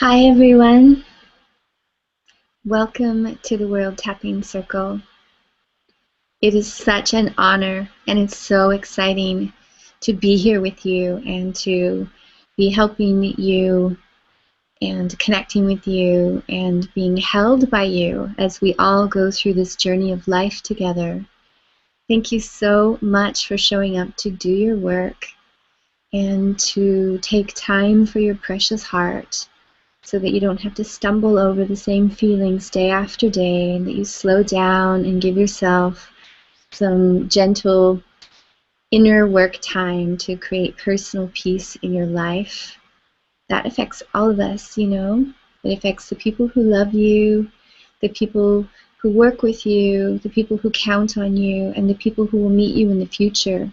Hi everyone, welcome to the World Tapping Circle. It is such an honor and it's so exciting to be here with you and to be helping you and connecting with you and being held by you as we all go through this journey of life together. Thank you so much for showing up to do your work and to take time for your precious heart, so that you don't have to stumble over the same feelings day after day, and that you slow down and give yourself some gentle inner work time to create personal peace in your life. That affects all of us, you know. It affects the people who love you, the people who work with you, the people who count on you, and the people who will meet you in the future.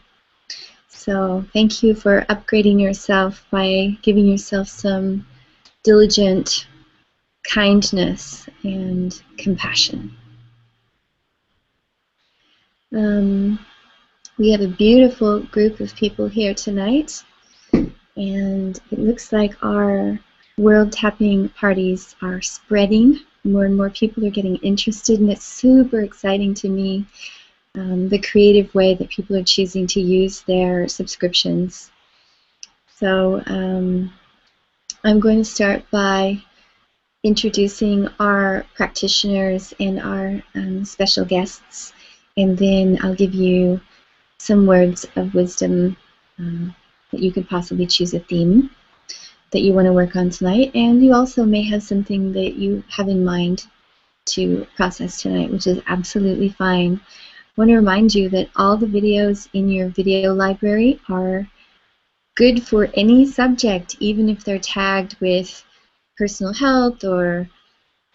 So thank you for upgrading yourself by giving yourself some diligent kindness and compassion. We have a beautiful group of people here tonight, and it looks like our World Tapping parties are spreading. More and more people are getting interested, and it's super exciting to me, the creative way that people are choosing to use their subscriptions. So I'm going to start by introducing our practitioners and our special guests, and then I'll give you some words of wisdom that you could possibly choose a theme that you want to work on tonight, and you also may have something that you have in mind to process tonight, which is absolutely fine. I want to remind you that all the videos in your video library are good for any subject, even if they're tagged with personal health or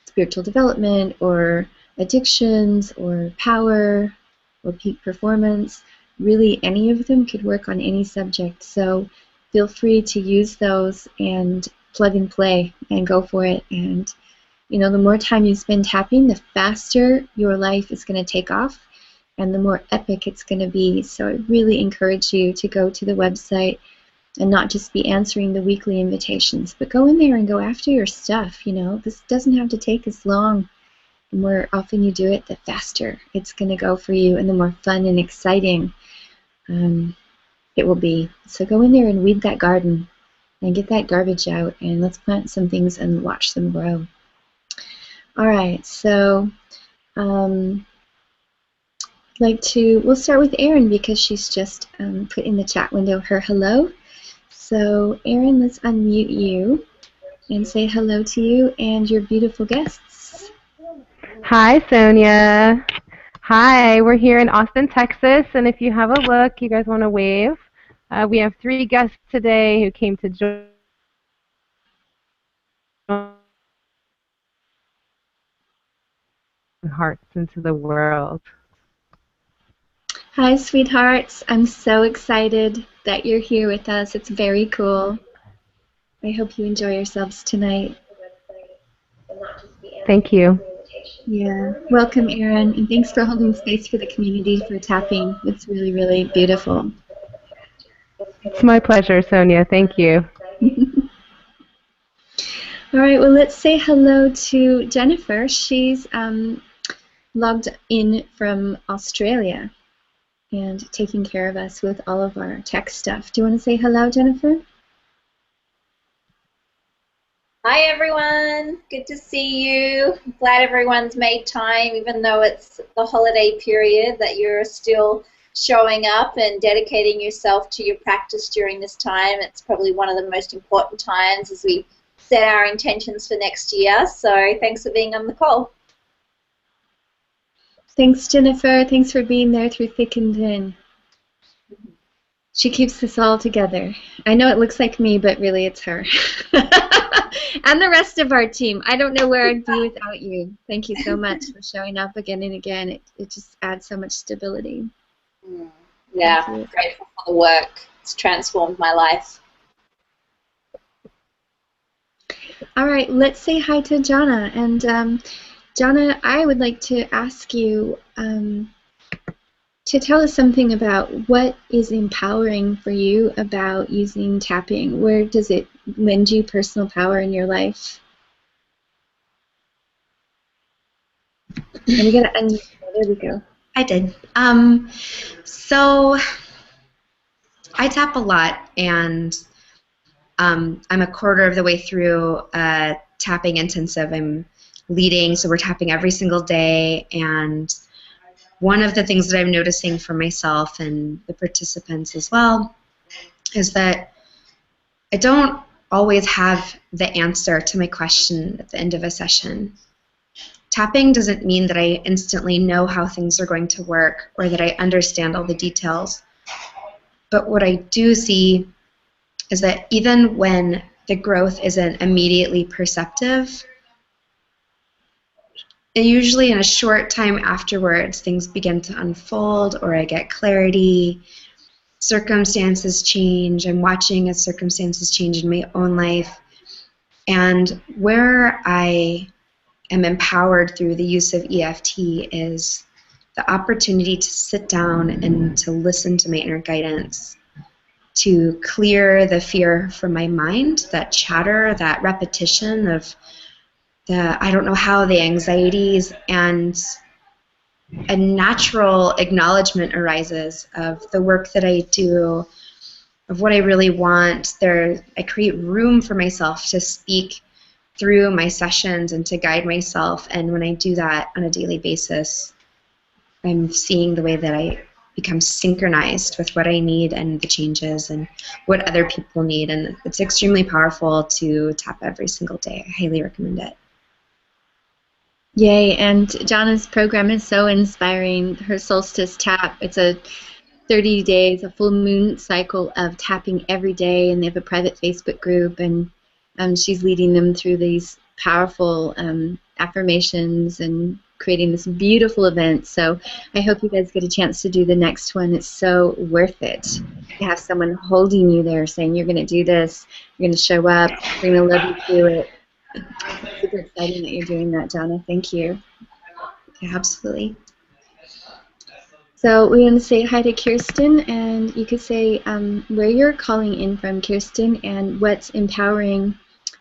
spiritual development or addictions or power or peak performance. Really, any of them could work on any subject. So feel free to use those and plug and play and go for it. And you know, the more time you spend tapping, the faster your life is going to take off and the more epic it's going to be. So I really encourage you to go to the website and not just be answering the weekly invitations, but go in there and go after your stuff. You know, this doesn't have to take as long. The more often you do it, the faster it's going to go for you, and the more fun and exciting it will be. So go in there and weed that garden and get that garbage out, and let's plant some things and watch them grow. All right, so we'll start with Erin because she's just put in the chat window her hello. So, Erin, let's unmute you and say hello to you and your beautiful guests. Hi, Sonia. Hi, we're here in Austin, Texas, and if you have a look, you guys want to wave. We have 3 guests today who came to join hearts into the world. Hi, sweethearts. I'm so excited that you're here with us. It's very cool. I hope you enjoy yourselves tonight. Thank you. Yeah. Welcome, Erin, and thanks for holding space for the community for tapping. It's really, really beautiful. It's my pleasure, Sonia. Thank you. All right, well, let's say hello to Jennifer. She's logged in from Australia and taking care of us with all of our tech stuff. Do you want to say hello, Jennifer? Hi everyone, good to see you. Glad everyone's made time, even though it's the holiday period, that you're still showing up and dedicating yourself to your practice during this time. It's probably one of the most important times as we set our intentions for next year. So thanks for being on the call. Thanks, Jennifer. Thanks for being there through thick and thin. She keeps us all together. I know it looks like me, but really it's her. And the rest of our team. I don't know where I'd be without you. Thank you so much for showing up again and again. It just adds so much stability. Yeah, I'm grateful for the work. It's transformed my life. All right, let's say hi to Jana. And Jana, I would like to ask you to tell us something about what is empowering for you about using tapping. Where does it lend you personal power in your life. And we gotta unmute. There we go. I did. So I tap a lot, and I'm a quarter of the way through a tapping intensive. I'm leading, so we're tapping every single day. And one of the things that I'm noticing for myself and the participants as well is that I don't always have the answer to my question at the end of a session. Tapping doesn't mean that I instantly know how things are going to work or that I understand all the details. But what I do see is that even when the growth isn't immediately perceptive, usually in a short time afterwards, things begin to unfold, or I get clarity, circumstances change, I'm watching as circumstances change in my own life, and where I am empowered through the use of EFT is the opportunity to sit down and to listen to my inner guidance, to clear the fear from my mind, that chatter, that repetition of the I don't know how, the anxieties, and a natural acknowledgement arises of the work that I do, of what I really want. I create room for myself to speak through my sessions and to guide myself, and when I do that on a daily basis, I'm seeing the way that I become synchronized with what I need and the changes and what other people need, and it's extremely powerful to tap every single day. I highly recommend it. Yay, and Jana's program is so inspiring. Her solstice tap, it's a 30 days, a full moon cycle of tapping every day, and they have a private Facebook group, and she's leading them through these powerful affirmations and creating this beautiful event. So I hope you guys get a chance to do the next one. It's so worth it to have someone holding you there saying, you're going to do this, you're going to show up, you're going to love you through it. It's super exciting that you're doing that, Jana. Thank you. Yeah, absolutely. So we want to say hi to Kirsten, and you could say where you're calling in from, Kirsten, and what's empowering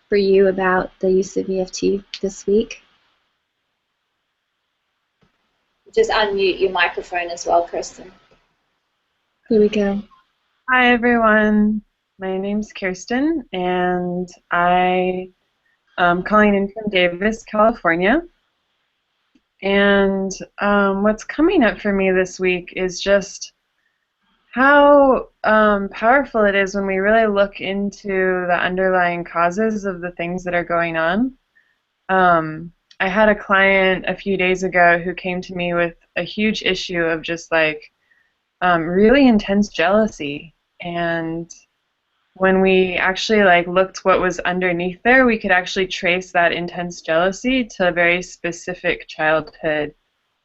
for you about the use of EFT this week. Just unmute your microphone as well, Kristen. Here we go. Hi, everyone. My name's Kirsten, and I am calling in from Davis, California. And what's coming up for me this week is just how powerful it is when we really look into the underlying causes of the things that are going on. I had a client a few days ago who came to me with a huge issue of just like really intense jealousy, and when we actually like looked what was underneath there, we could actually trace that intense jealousy to very specific childhood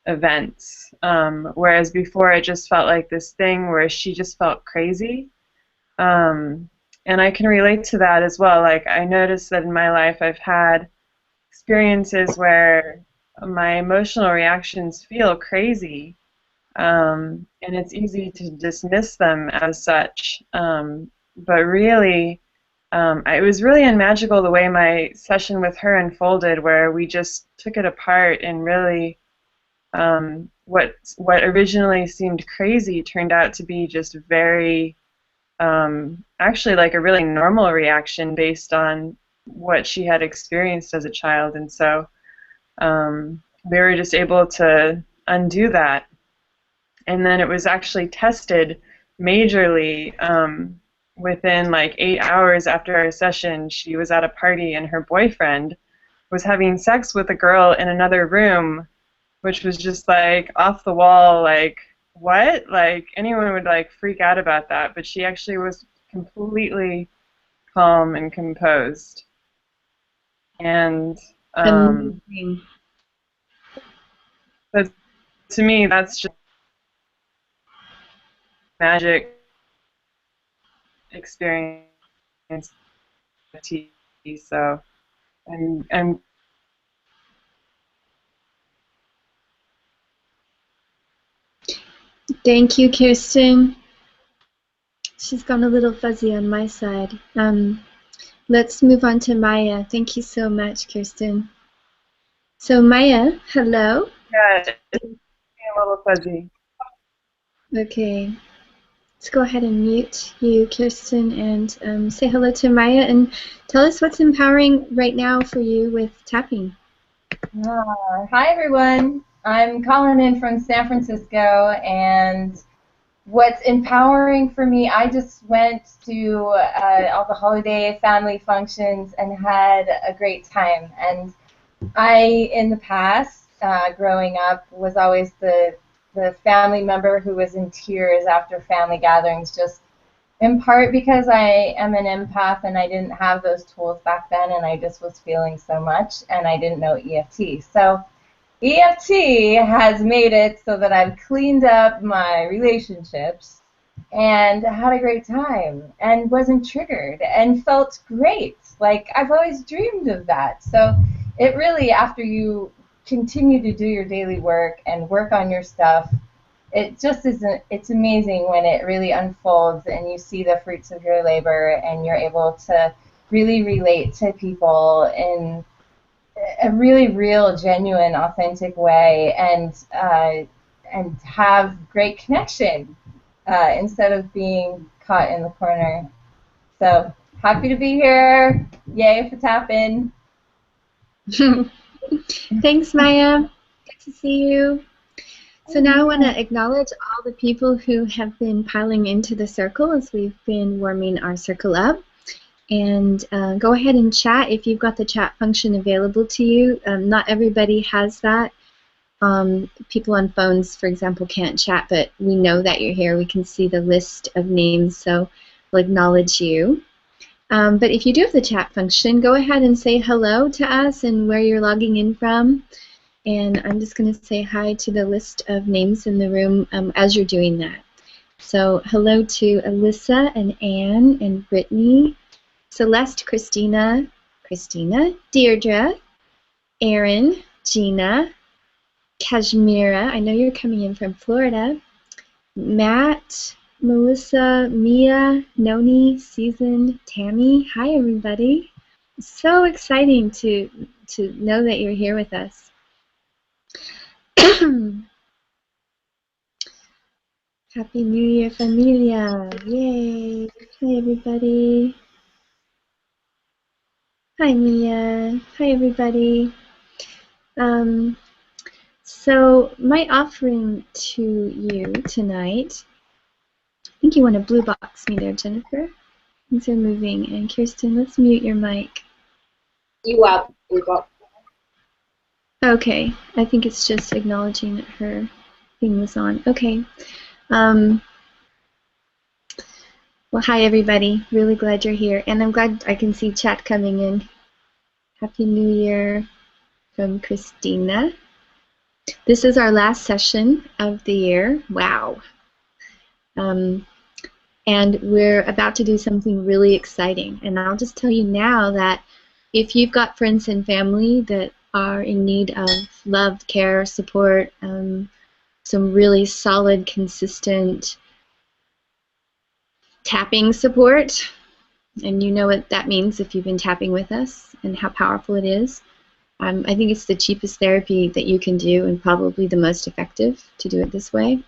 events. Whereas before it just felt like this thing where she just felt crazy. And I can relate to that as well. Like I noticed that in my life I've had experiences where my emotional reactions feel crazy. And it's easy to dismiss them as such. But really, it was really unmagical the way my session with her unfolded, where we just took it apart and really what originally seemed crazy turned out to be just very, actually like a really normal reaction based on what she had experienced as a child. And so we were just able to undo that. And then it was actually tested majorly. Within like 8 hours after our session, she was at a party and her boyfriend was having sex with a girl in another room, which was just like off the wall, like what? Like anyone would like freak out about that, but she actually was completely calm and composed. And but to me, that's just magic experience. So I'm Thank you, Kirsten. She's gone a little fuzzy on my side. let's move on to Maya. Thank you so much, Kirsten. So Maya, hello. Yeah, it's a little fuzzy. Okay. Let's go ahead and mute you, Kirsten, and say hello to Maya and tell us what's empowering right now for you with tapping. Hi, everyone. I'm calling in from San Francisco, and what's empowering for me, I just went to all the holiday family functions and had a great time. And I, in the past, growing up, was always the family member who was in tears after family gatherings, just in part because I am an empath and I didn't have those tools back then, and I just was feeling so much, and I didn't know EFT. So EFT has made it so that I've cleaned up my relationships and had a great time and wasn't triggered and felt great. Like I've always dreamed of that. So it really, after you continue to do your daily work and work on your stuff, it just isn't, it's amazing when it really unfolds and you see the fruits of your labor and you're able to really relate to people in a really real, genuine, authentic way and have great connection instead of being caught in the corner. So happy to be here. Yay for tapping. Thanks, Maya. Good to see you. So now I want to acknowledge all the people who have been piling into the circle as we've been warming our circle up. And go ahead and chat if you've got the chat function available to you. Not everybody has that. People on phones, for example, can't chat, but we know that you're here. We can see the list of names, so we'll acknowledge you. But if you do have the chat function, go ahead and say hello to us and where you're logging in from. And I'm just going to say hi to the list of names in the room as you're doing that. So hello to Alyssa and Anne and Brittany, Celeste, Christina, Deirdre, Erin, Gina, Kashmira, I know you're coming in from Florida, Matt, Melissa, Mia, Noni, Susan, Tammy. Hi, everybody. So exciting to know that you're here with us. Happy New Year, familia. Yay. Hi, everybody. Hi, Mia. Hi, everybody. So my offering to you tonight, I think you want to blue box me there, Jennifer. Things are moving. And Kirsten, let's mute your mic. You are blue box. Okay, I think it's just acknowledging that her thing was on. Okay. Well, hi, everybody. Really glad you're here. And I'm glad I can see chat coming in. Happy New Year from Christina. This is our last session of the year. Wow. And we're about to do something really exciting. And I'll just tell you now that if you've got friends and family that are in need of love, care, support, some really solid, consistent tapping support, and you know what that means if you've been tapping with us and how powerful it is. I think it's the cheapest therapy that you can do and probably the most effective to do it this way.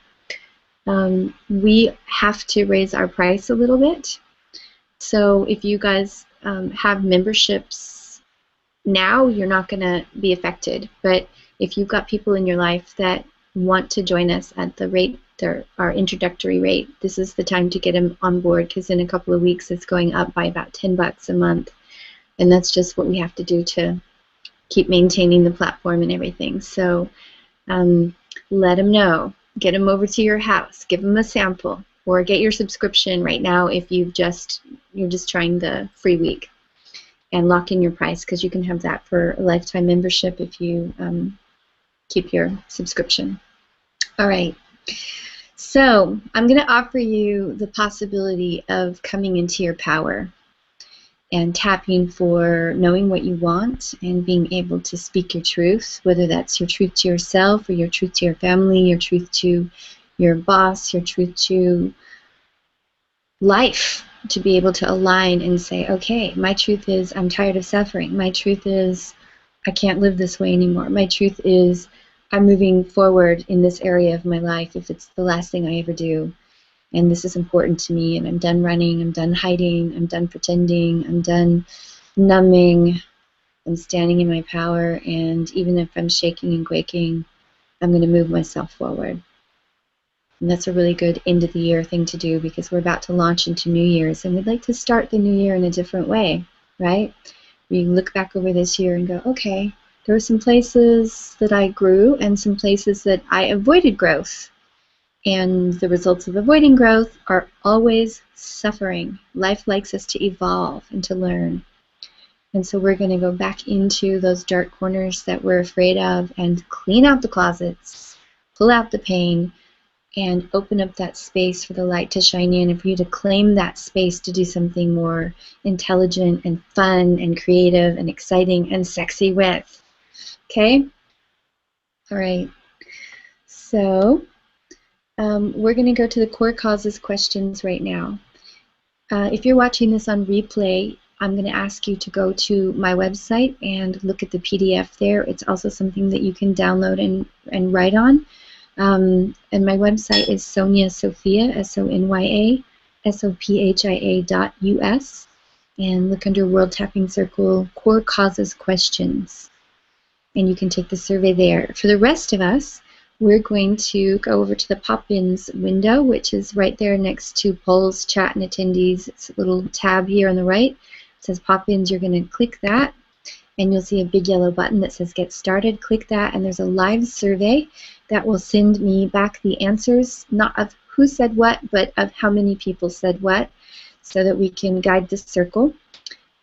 We have to raise our price a little bit. So if you guys have memberships now, you're not going to be affected. But if you've got people in your life that want to join us at the rate, our introductory rate, this is the time to get them on board, because in a couple of weeks it's going up by about $10 a month. And that's just what we have to do to keep maintaining the platform and everything. So let them know. Get them over to your house. Give them a sample, or get your subscription right now if you're just trying the free week, and lock in your price, because you can have that for a lifetime membership if you keep your subscription. All right. So I'm going to offer you the possibility of coming into your power and tapping for knowing what you want and being able to speak your truth, whether that's your truth to yourself or your truth to your family, your truth to your boss, your truth to life to be able to align and say, okay, my truth is I'm tired of suffering. My truth is I can't live this way anymore. My truth is I'm moving forward in this area of my life if it's the last thing I ever do. And this is important to me, and I'm done running, I'm done hiding, I'm done pretending, I'm done numbing, I'm standing in my power, and even if I'm shaking and quaking, I'm going to move myself forward. And that's a really good end of the year thing to do because we're about to launch into New Year's, and we'd like to start the new year in a different way, right? We look back over this year and go, okay, there were some places that I grew and some places that I avoided growth. And the results of avoiding growth are always suffering. Life likes us to evolve and to learn. And so we're going to go back into those dark corners that we're afraid of and clean out the closets, pull out the pain, and open up that space for the light to shine in and for you to claim that space to do something more intelligent and fun and creative and exciting and sexy with. Okay? All right. So we're going to go to the core causes questions right now. If you're watching this on replay, I'm going to ask you to go to my website and look at the PDF there. It's also something that you can download and write on. And my website is Sonya Sophia, SONYA, SOPHIA.US. And look under World Tapping Circle Core Causes Questions. And you can take the survey there. For the rest of us, we're going to go over to the pop-ins window, which is right there next to polls, chat, and attendees. It's a little tab here on the right. It says pop-ins. You're going to click that, and you'll see a big yellow button that says Get Started. Click that, and there's a live survey that will send me back the answers, not of who said what, but of how many people said what, so that we can guide the circle.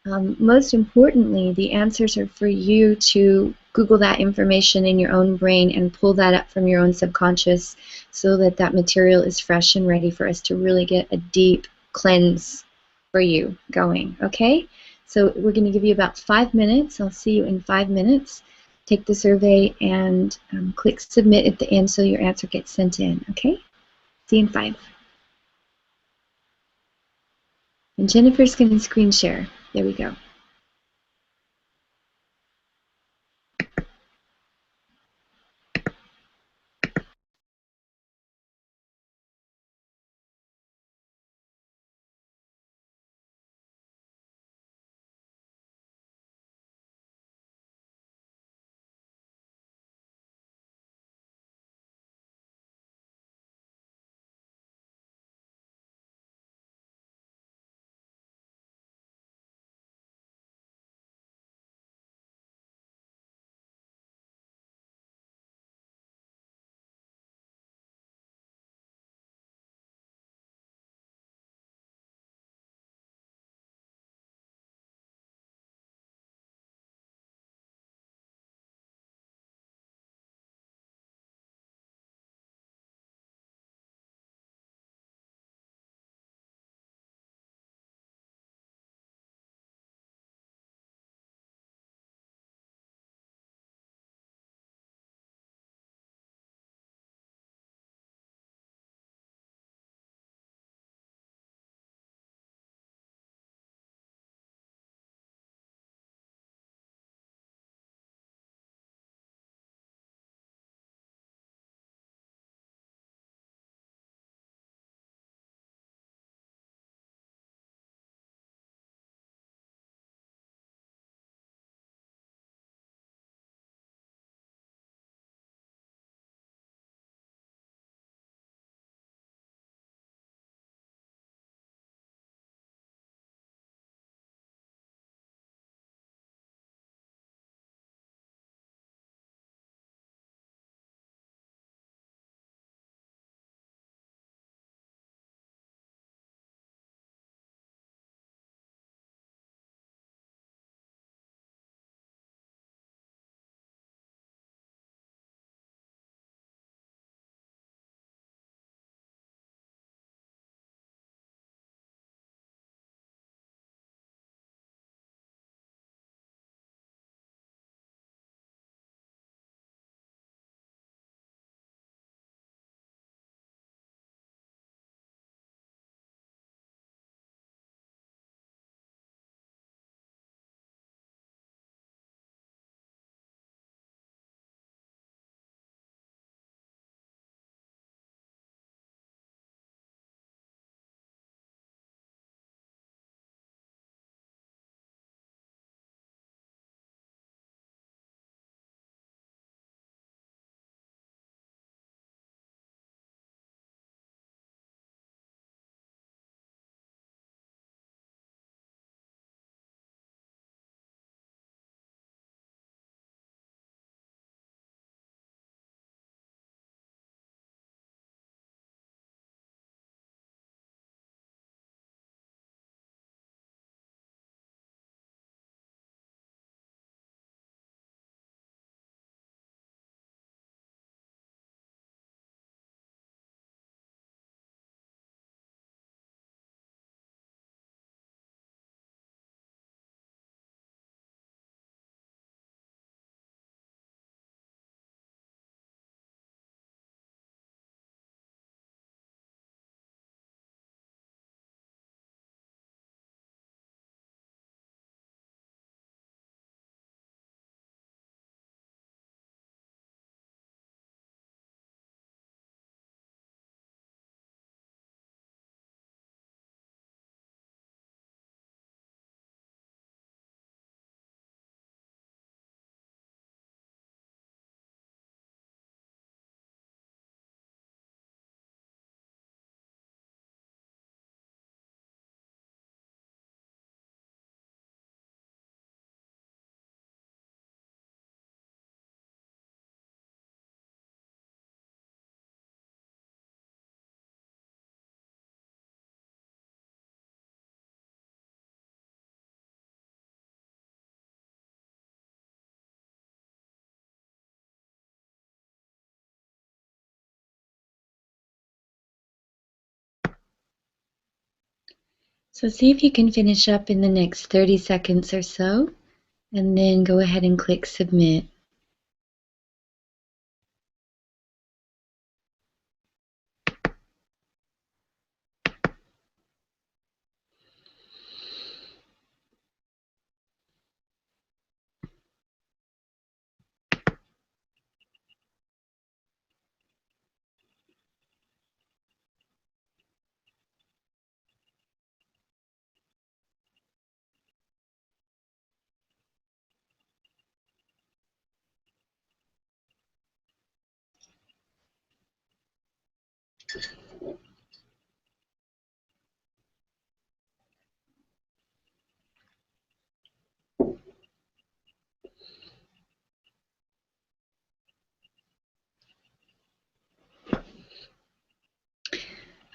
Most importantly, the answers are for you to Google that information in your own brain and pull that up from your own subconscious so that that material is fresh and ready for us to really get a deep cleanse for you going, okay? So we're going to give you about 5 minutes. I'll see you in 5 minutes. Take the survey and click Submit at the end so your answer gets sent in, okay? See you in 5. And Jennifer's going to screen share. There we go. So see if you can finish up in the next 30 seconds or so, and then go ahead and click submit.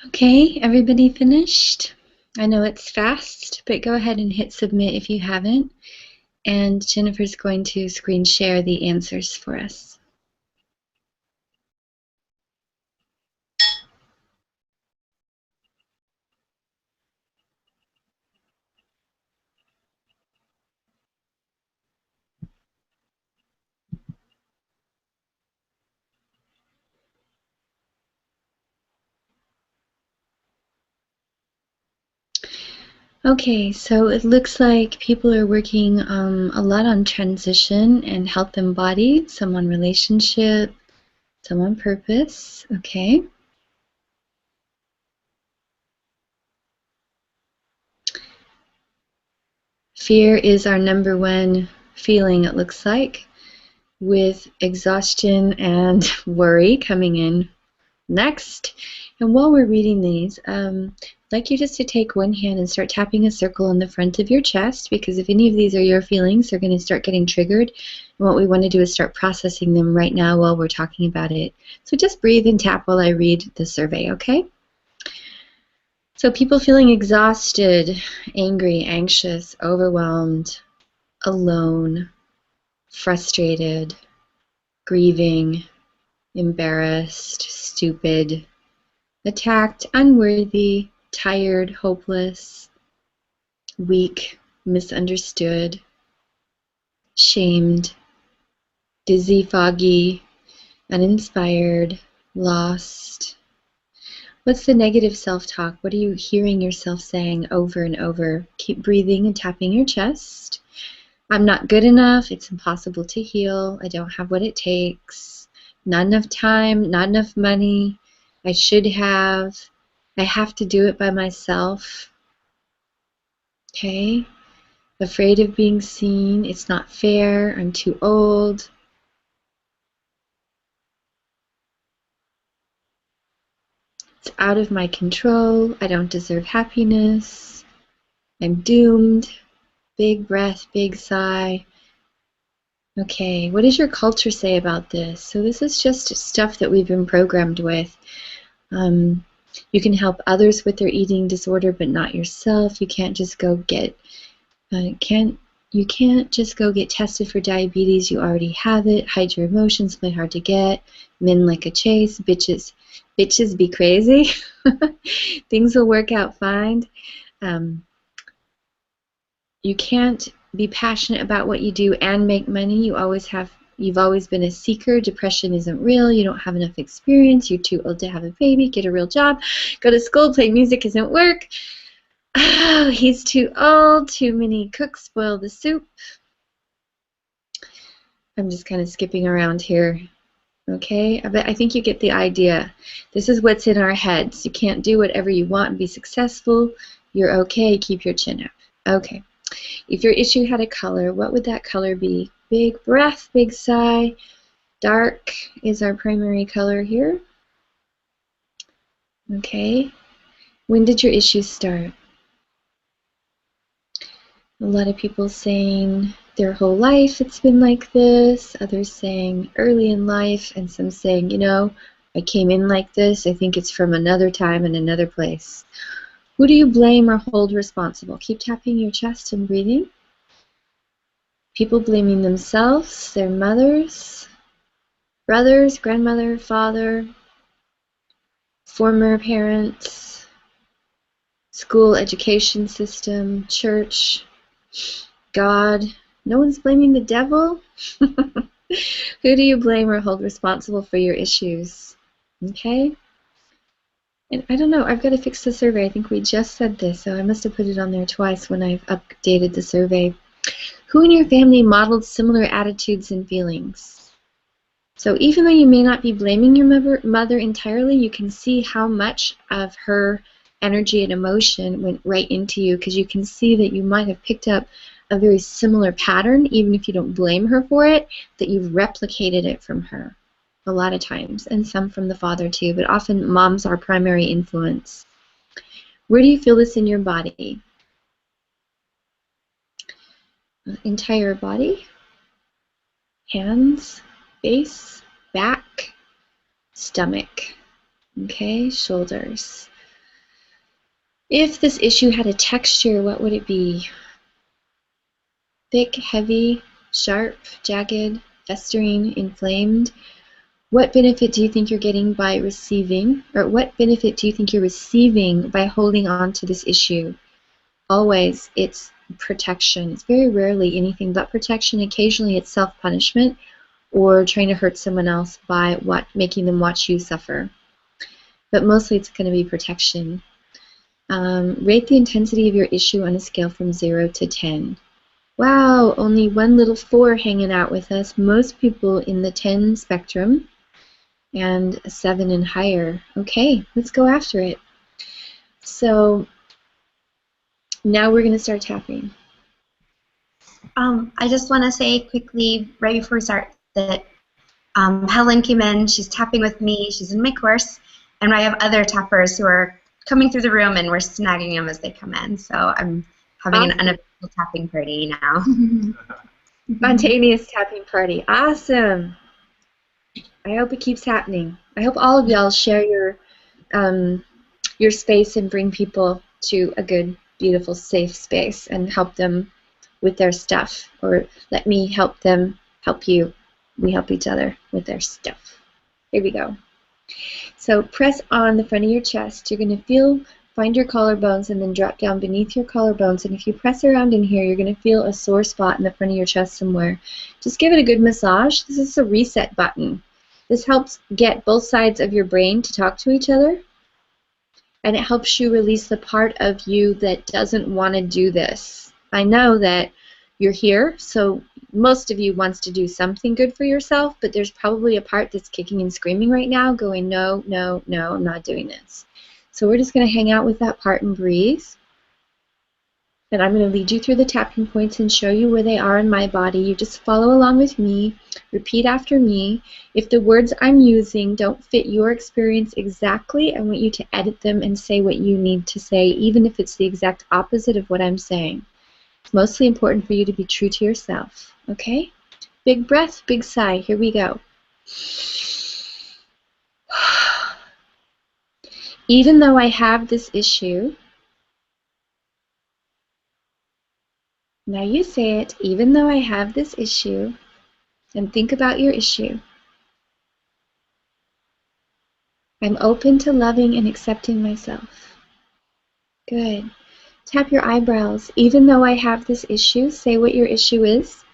Okay, everybody finished? I know it's fast, but go ahead and hit submit if you haven't. And Jennifer's going to screen share the answers for us. Okay, so it looks like people are working a lot on transition and health and body, some on relationship, some on purpose. Okay. Fear is our #1 feeling, it looks like, with exhaustion and worry coming in next. And while we're reading these, I'd like you just to take one hand and start tapping a circle on the front of your chest, because if any of these are your feelings, they're going to start getting triggered. And what we want to do is start processing them right now while we're talking about it. So just breathe and tap while I read the survey, okay? So people feeling exhausted, angry, anxious, overwhelmed, alone, frustrated, grieving, embarrassed, stupid, attacked, unworthy, tired, hopeless, weak, misunderstood, shamed, dizzy, foggy, uninspired, lost. What's the negative self-talk? What are you hearing yourself saying over and over? Keep breathing and tapping your chest. I'm not good enough. It's impossible to heal. I don't have what it takes. Not enough time, not enough money. I should have. I have to do it by myself. Okay? Afraid of being seen. It's not fair. I'm too old. It's out of my control. I don't deserve happiness. I'm doomed. Big breath, big sigh. Okay, what does your culture say about this? So this is just stuff that we've been programmed with. You can help others with their eating disorder, but not yourself. You can't just go get you can't just go get tested for diabetes. You already have it. Hide your emotions, play hard to get. Men like a chase. Bitches be crazy. Things will work out fine. You can't be passionate about what you do and make money. You've always been a seeker. Depression isn't real. You don't have enough experience. You're too old to have a baby. Get a real job. Go to school. Play music isn't work. Oh, he's too old. Too many cooks spoil the soup. I'm just kind of skipping around here. Okay, I think you get the idea. This is what's in our heads. You can't do whatever you want and be successful. You're okay. Keep your chin up. Okay. If your issue had a color, what would that color be? Big breath, big sigh. Dark is our primary color here. Okay. When did your issue start? A lot of people saying their whole life it's been like this. Others saying early in life, and some saying, you know, I came in like this. I think it's from another time and another place. Who do you blame or hold responsible? Keep tapping your chest and breathing. People blaming themselves, their mothers, brothers, grandmother, father, former parents, school, education system, church, God. No one's blaming the devil. Who do you blame or hold responsible for your issues? Okay? And I don't know, I've got to fix the survey. I think we just said this, so I must have put it on there twice when I've updated the survey. Who in your family modeled similar attitudes and feelings? So even though you may not be blaming your mother entirely, you can see how much of her energy and emotion went right into you, because you can see that you might have picked up a very similar pattern, even if you don't blame her for it, that you've replicated it from her a lot of times, and some from the father too, but often mom's our primary influence. Where do you feel this in your body? Entire body? Hands? Face? Back? Stomach? Okay, shoulders. If this issue had a texture, what would it be? Thick, heavy, sharp, jagged, festering, inflamed? What benefit do you think you're getting by receiving, or what benefit do you think you're receiving by holding on to this issue? Always, it's protection. It's very rarely anything but protection. Occasionally, it's self-punishment or trying to hurt someone else by making them watch you suffer. But mostly, it's going to be protection. Rate the intensity of your issue on a scale from 0 to 10. Wow, only one little 4 hanging out with us. Most people in the 10 spectrum, and a 7 and higher. Okay, let's go after it. So now we're going to start tapping. I just want to say quickly, right before we start, that Helen came in. She's tapping with me. She's in my course. And I have other tappers who are coming through the room, and we're snagging them as they come in. So I'm having an unofficial tapping party now. Spontaneous tapping party. Awesome. I hope it keeps happening. I hope all of y'all share your space and bring people to a good, beautiful, safe space and help them with their stuff, or let me help them help you. We help each other with their stuff. Here we go. So press on the front of your chest. You're going to find your collarbones and then drop down beneath your collarbones. And if you press around in here, you're going to feel a sore spot in the front of your chest somewhere. Just give it a good massage. This is a reset button. This helps get both sides of your brain to talk to each other. And it helps you release the part of you that doesn't want to do this. I know that you're here, so most of you wants to do something good for yourself, but there's probably a part that's kicking and screaming right now, going, no, no, no, I'm not doing this. So we're just going to hang out with that part and breathe. And I'm going to lead you through the tapping points and show you where they are in my body. You just follow along with me. Repeat after me. If the words I'm using don't fit your experience exactly, I want you to edit them and say what you need to say, even if it's the exact opposite of what I'm saying. It's mostly important for you to be true to yourself. Okay? Big breath, big sigh. Here we go. Even though I have this issue, now you say it, even though I have this issue, and think about your issue, I'm open to loving and accepting myself. Good. Tap your eyebrows. Even though I have this issue, say what your issue is.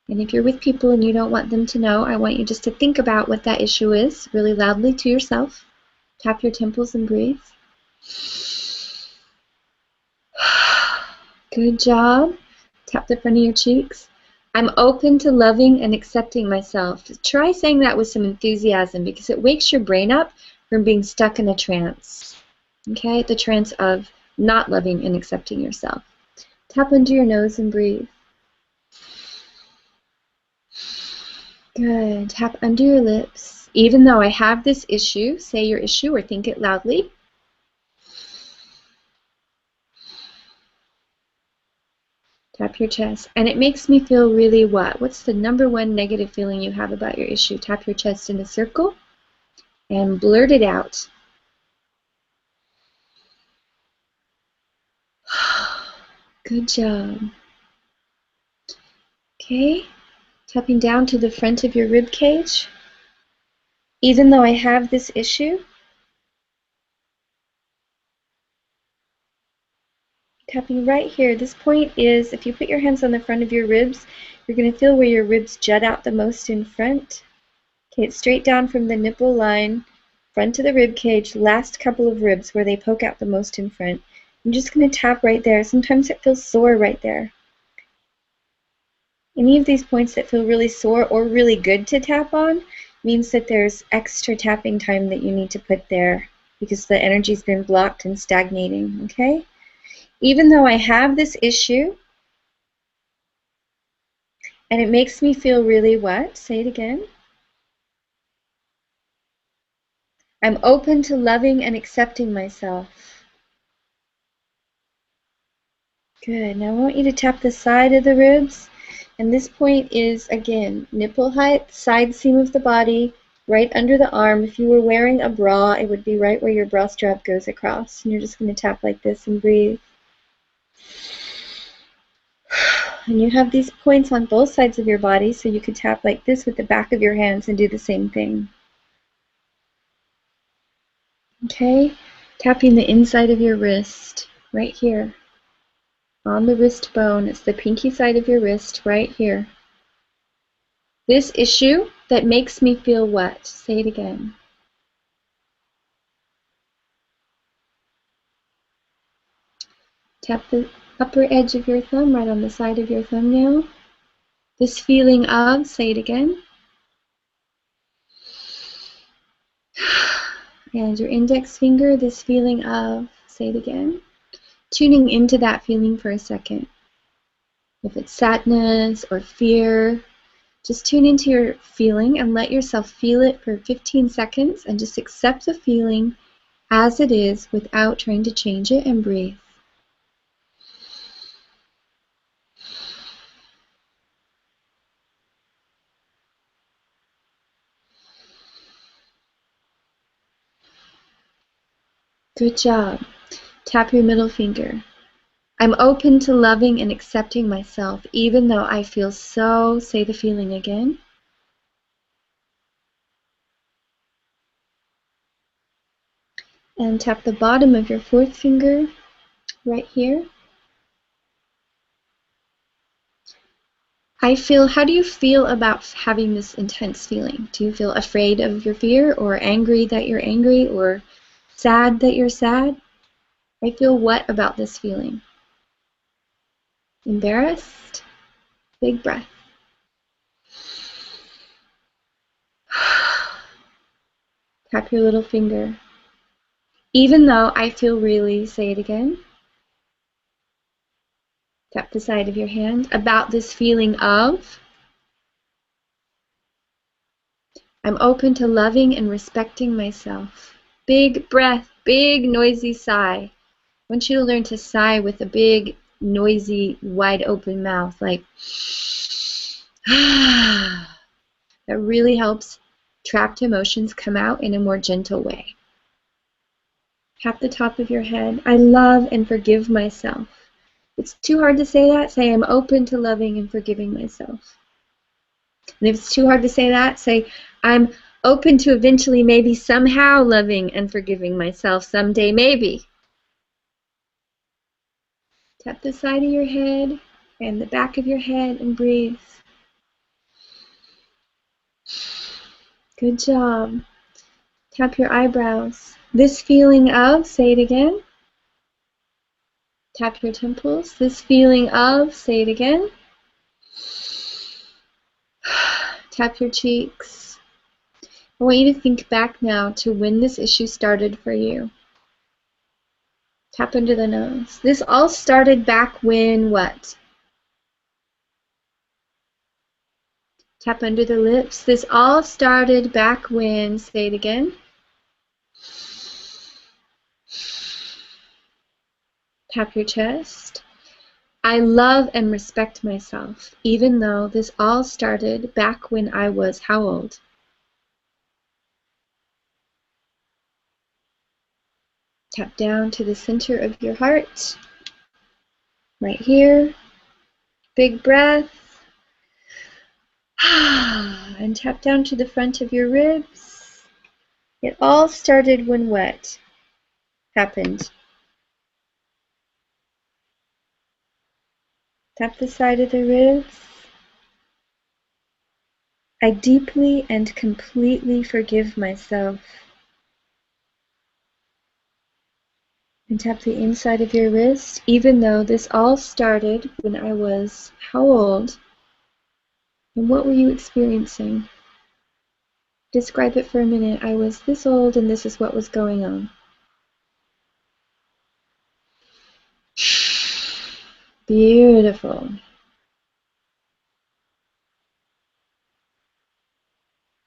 And if you're with people and you don't want them to know, I want you just to think about what that issue is really loudly to yourself. Tap your temples and breathe. Good job. Tap the front of your cheeks. I'm open to loving and accepting myself. Try saying that with some enthusiasm, because it wakes your brain up from being stuck in a trance. Okay? The trance of not loving and accepting yourself. Tap under your nose and breathe. Good. Tap under your lips. Even though I have this issue, say your issue or think it loudly. Tap your chest. And it makes me feel really what? What's the number one negative feeling you have about your issue? Tap your chest in a circle and blurt it out. Good job. Okay. Tapping down to the front of your rib cage. Even though I have this issue, Tapping right here. This point is, if you put your hands on the front of your ribs, you're going to feel where your ribs jut out the most in front. Okay, it's straight down from the nipple line, front of the rib cage, last couple of ribs where they poke out the most in front. I'm just going to tap right there. Sometimes it feels sore right there. Any of these points that feel really sore or really good to tap on means that there's extra tapping time that you need to put there because the energy's been blocked and stagnating, okay? Even though I have this issue, and it makes me feel really what? Say it again. I'm open to loving and accepting myself. Good. Now I want you to tap the side of the ribs. And this point is, again, nipple height, side seam of the body, right under the arm. If you were wearing a bra, it would be right where your bra strap goes across. And you're just going to tap like this and breathe. And you have these points on both sides of your body, so you could tap like this with the back of your hands and do the same thing. Okay? Tapping the inside of your wrist, right here. On the wrist bone, it's the pinky side of your wrist, right here. This issue that makes me feel what? Say it again. Tap the upper edge of your thumb right on the side of your thumbnail. This feeling of, say it again. And your index finger, this feeling of, say it again. Tuning into that feeling for a second. If it's sadness or fear, just tune into your feeling and let yourself feel it for 15 seconds and just accept the feeling as it is without trying to change it, and breathe. Good job. Tap your middle finger. I'm open to loving and accepting myself, even though I feel so, say the feeling again. And tap the bottom of your fourth finger right here. How do you feel about having this intense feeling? Do you feel afraid of your fear, or angry that you're angry, or sad that you're sad? I feel what about this feeling? Embarrassed? Big breath. Tap your little finger. Even though I feel really, say it again. Tap the side of your hand. About this feeling of, I'm open to loving and respecting myself. Big breath, big noisy sigh. I want you to learn to sigh with a big, noisy, wide open mouth, like that really helps trapped emotions come out in a more gentle way. Tap the top of your head. I love and forgive myself. It's too hard to say that. Say, I'm open to loving and forgiving myself. And if it's too hard to say that, say, I'm open to eventually, maybe somehow loving and forgiving myself someday, maybe. Tap the side of your head and the back of your head and breathe. Good job. Tap your eyebrows. This feeling of, say it again. Tap your temples. This feeling of, say it again. Tap your cheeks. I want you to think back now to when this issue started for you. Tap under the nose. This all started back when what? Tap under the lips. This all started back when, say it again. Tap your chest. I love and respect myself, even though this all started back when I was how old? Tap down to the center of your heart, right here. Big breath. And tap down to the front of your ribs. It all started when what happened? Tap the side of the ribs. I deeply and completely forgive myself. And tap the inside of your wrist, even though this all started when I was how old? And what were you experiencing? Describe it for a minute. I was this old and this is what was going on. Beautiful.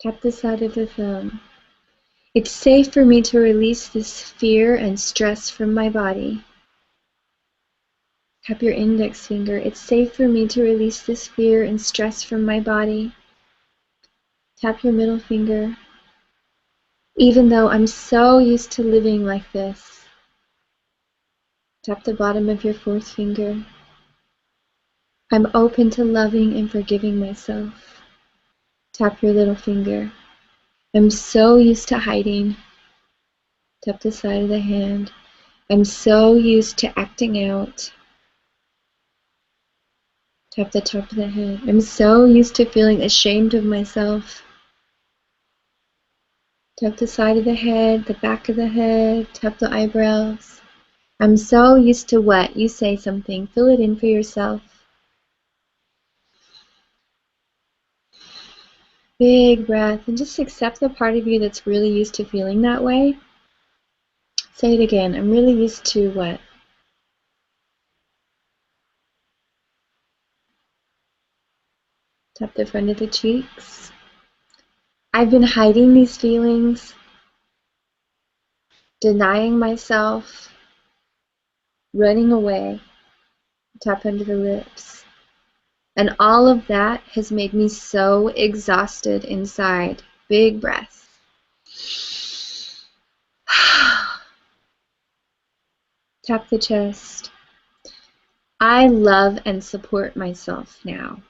Tap the side of the thumb. It's safe for me to release this fear and stress from my body. Tap your index finger. It's safe for me to release this fear and stress from my body. Tap your middle finger. Even though I'm so used to living like this. Tap the bottom of your fourth finger. I'm open to loving and forgiving myself. Tap your little finger. I'm so used to hiding. Tap the side of the hand. I'm so used to acting out. Tap the top of the head. I'm so used to feeling ashamed of myself. Tap the side of the head, the back of the head, tap the eyebrows. I'm so used to what? You say something. Fill it in for yourself. Big breath, and just accept the part of you that's really used to feeling that way. Say it again. I'm really used to what? Tap the front of the cheeks. I've been hiding these feelings, denying myself, running away. Tap under the lips. And all of that has made me so exhausted inside. Big breath. Tap the chest. I love and support myself now.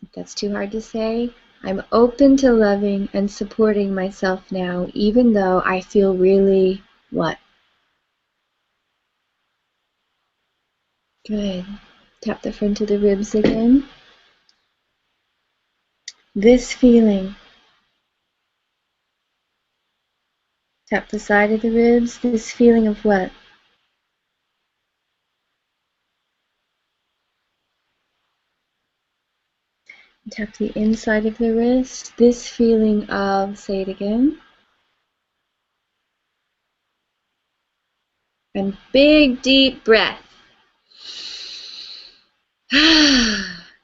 If that's too hard to say, I'm open to loving and supporting myself now, even though I feel really what? Good. Tap the front of the ribs again. This feeling. Tap the side of the ribs. This feeling of what? Tap the inside of the wrist. This feeling of, say it again. And big deep breath.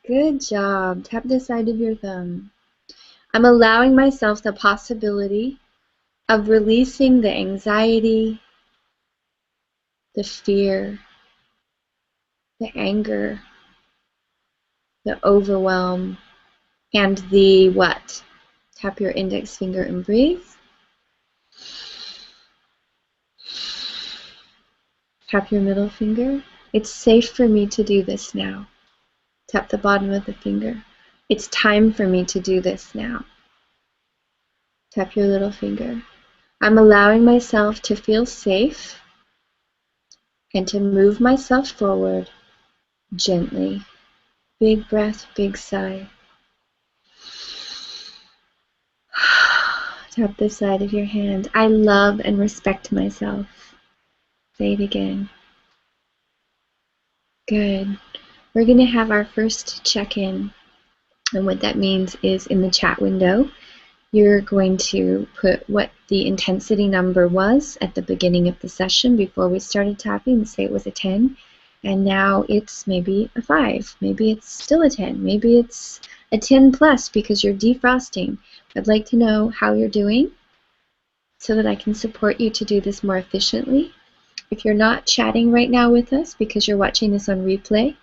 Good job. Tap the side of your thumb. I'm allowing myself the possibility of releasing the anxiety, the fear, the anger, the overwhelm, and the what? Tap your index finger and breathe. Tap your middle finger. It's safe for me to do this now. Tap the bottom of the finger. It's time for me to do this now. Tap your little finger. I'm allowing myself to feel safe and to move myself forward gently. Big breath, big sigh. Tap the side of your hand. I love and respect myself. Say it again. Good. We're going to have our first check-in. And what that means is in the chat window, you're going to put what the intensity number was at the beginning of the session before we started tapping. Say it was a 10, and now it's maybe a 5. Maybe it's still a 10. Maybe it's a 10 plus because you're defrosting. I'd like to know how you're doing so that I can support you to do this more efficiently. If you're not chatting right now with us because you're watching this on replay,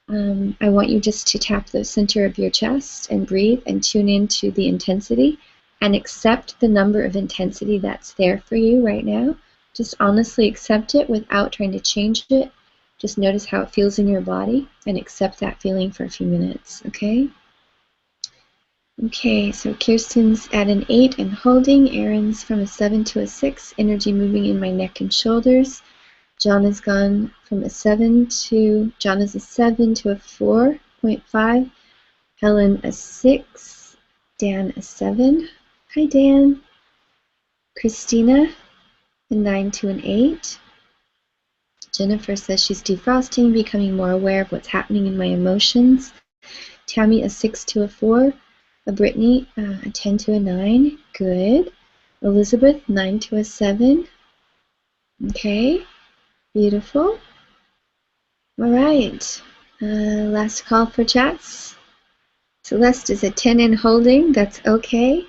I want you just to tap the center of your chest and breathe and tune into the intensity and accept the number of intensity that's there for you right now. Just honestly accept it without trying to change it. Just notice how it feels in your body and accept that feeling for a few minutes, okay? Okay, so Kirsten's at an 8 and holding. Aaron's from a 7 to a 6, energy moving in my neck and shoulders. John has gone from a 7 to, John is a 7 to a 4.5. Helen a 6. Dan a 7. Hi, Dan. Christina a 9 to an 8. Jennifer says she's defrosting, becoming more aware of what's happening in my emotions. Tammy a 6 to a 4. A Brittany a 10 to a 9. Good. Elizabeth 9 to a 7. Okay. Beautiful. All right. Last call for chats. Celeste is a 10 in holding. That's okay.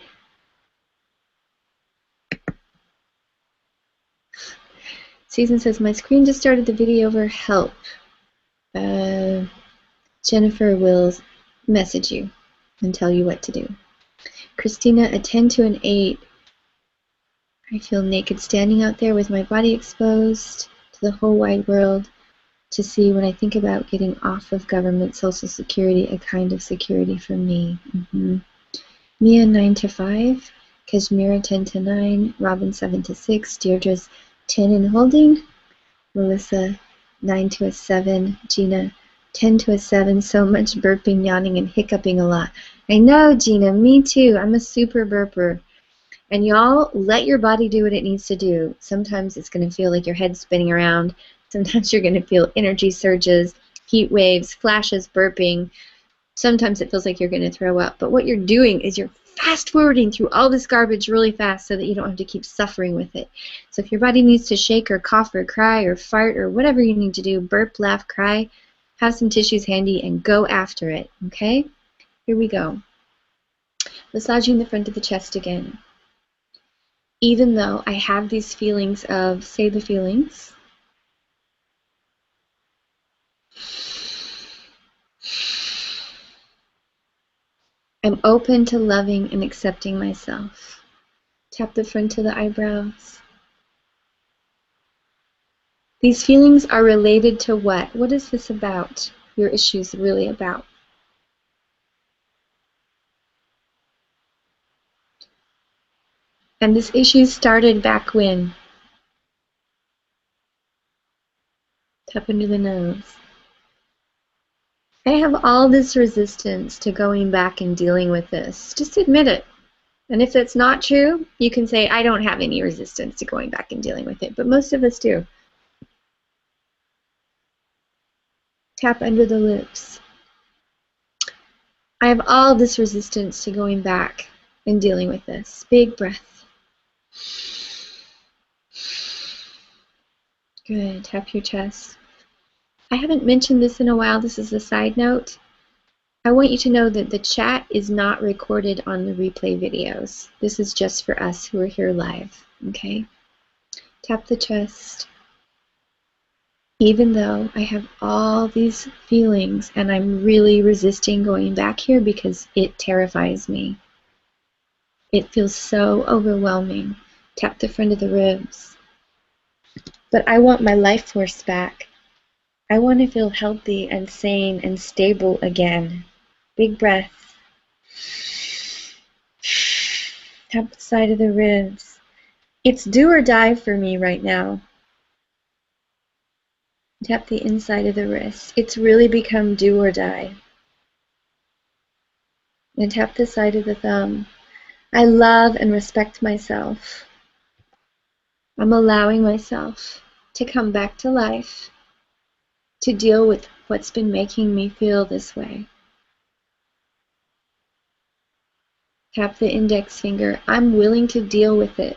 Susan says, my screen just started the video over help. Jennifer will message you and tell you what to do. Christina, a 10 to an 8. I feel naked standing out there with my body exposed to the whole wide world to see when I think about getting off of government Social Security, a kind of security for me. Mia, 9 to 5. Kashmira, 10 to 9. Robin, 7 to 6. Deirdre's 10 in holding. Melissa, 9 to a 7. Gina, 10 to a 7. So much burping, yawning, and hiccuping a lot. I know, Gina. Me too. I'm a super burper. And y'all, let your body do what it needs to do. Sometimes it's going to feel like your head's spinning around. Sometimes you're going to feel energy surges, heat waves, flashes, burping. Sometimes it feels like you're going to throw up. But what you're doing is you're fast-forwarding through all this garbage really fast so that you don't have to keep suffering with it. So if your body needs to shake or cough or cry or fart or whatever you need to do, burp, laugh, cry, have some tissues handy and go after it, okay? Here we go. Massaging the front of the chest again. Even though I have these feelings of, say the feelings, I'm open to loving and accepting myself. Tap the front of the eyebrows. These feelings are related to what? What is this about? Your issues really about? And this issue started back when? Tap under the nose. I have all this resistance to going back and dealing with this. Just admit it. And if that's not true, you can say, I don't have any resistance to going back and dealing with it. But most of us do. Tap under the lips. I have all this resistance to going back and dealing with this. Big breath. Good. Tap your chest. I haven't mentioned this in a while. This is a side note. I want you to know that the chat is not recorded on the replay videos. This is just for us who are here live. Okay? Tap the chest. Even though I have all these feelings and I'm really resisting going back here because it terrifies me. It feels so overwhelming. Tap the front of the ribs. But I want my life force back. I want to feel healthy and sane and stable again. Big breath. Tap the side of the ribs. It's do or die for me right now. Tap the inside of the wrist. It's really become do or die. And tap the side of the thumb. I love and respect myself. I'm allowing myself to come back to life, to deal with what's been making me feel this way. Tap the index finger. I'm willing to deal with it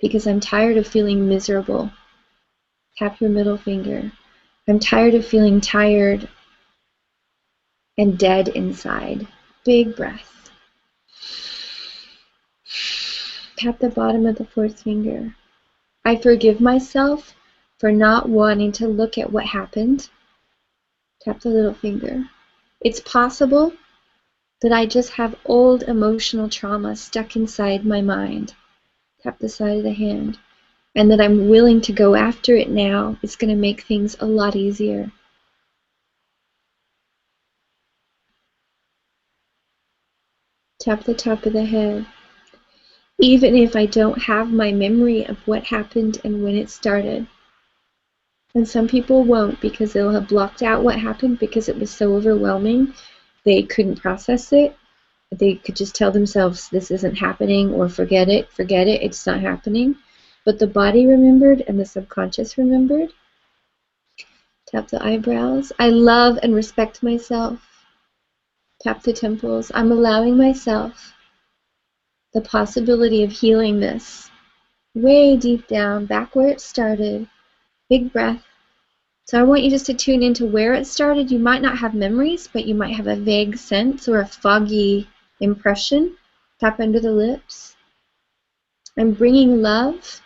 because I'm tired of feeling miserable. Tap your middle finger. I'm tired of feeling tired and dead inside. Big breath. Tap the bottom of the fourth finger. I forgive myself for not wanting to look at what happened. Tap the little finger. It's possible that I just have old emotional trauma stuck inside my mind. Tap the side of the hand. And that I'm willing to go after it now. It's going to make things a lot easier. Tap the top of the head. Even if I don't have my memory of what happened and when it started, And some people won't because they'll have blocked out what happened because it was so overwhelming. They couldn't process it. They could just tell themselves this isn't happening, or forget it, it's not happening. But the body remembered and the subconscious remembered. Tap the eyebrows. I love and respect myself. Tap the temples. I'm allowing myself the possibility of healing this way deep down, back where it started. Big breath. So I want you just to tune into where it started. You might not have memories, but you might have a vague sense or a foggy impression. Tap under the lips. I'm bringing love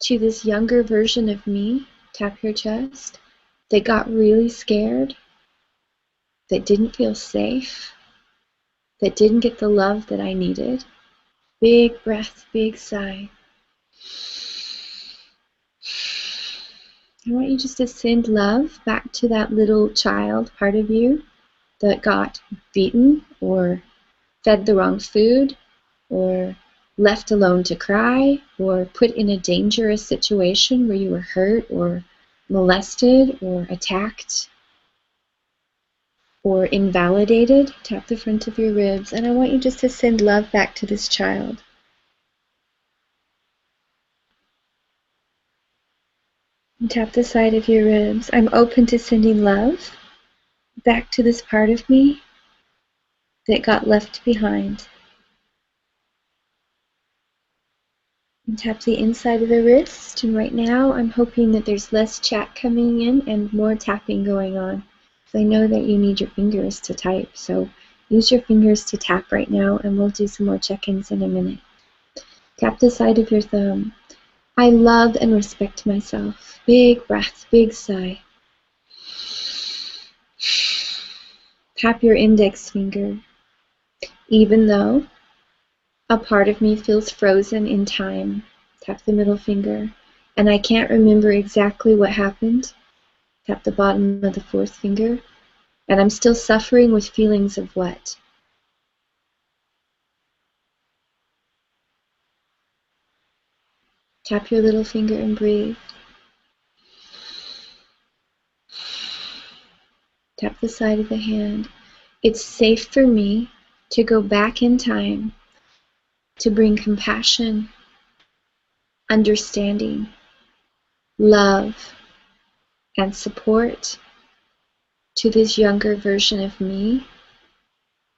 to this younger version of me. Tap your chest. That got really scared. That didn't feel safe. That didn't get the love that I needed. Big breath, big sigh. I want you just to send love back to that little child part of you that got beaten or fed the wrong food or left alone to cry or put in a dangerous situation where you were hurt or molested or attacked or invalidated. Tap the front of your ribs, and I want you just to send love back to this child. And tap the side of your ribs. I'm open to sending love back to this part of me that got left behind. And tap the inside of the wrist. And right now I'm hoping that there's less chat coming in and more tapping going on. So I know that you need your fingers to type. So use your fingers to tap right now, and we'll do some more check-ins in a minute. Tap the side of your thumb. I love and respect myself. Big breath, big sigh. Tap your index finger. Even though a part of me feels frozen in time, tap the middle finger, and I can't remember exactly what happened, tap the bottom of the fourth finger, and I'm still suffering with feelings of what? Tap your little finger and breathe. Tap the side of the hand. It's safe for me to go back in time to bring compassion, understanding, love, and support to this younger version of me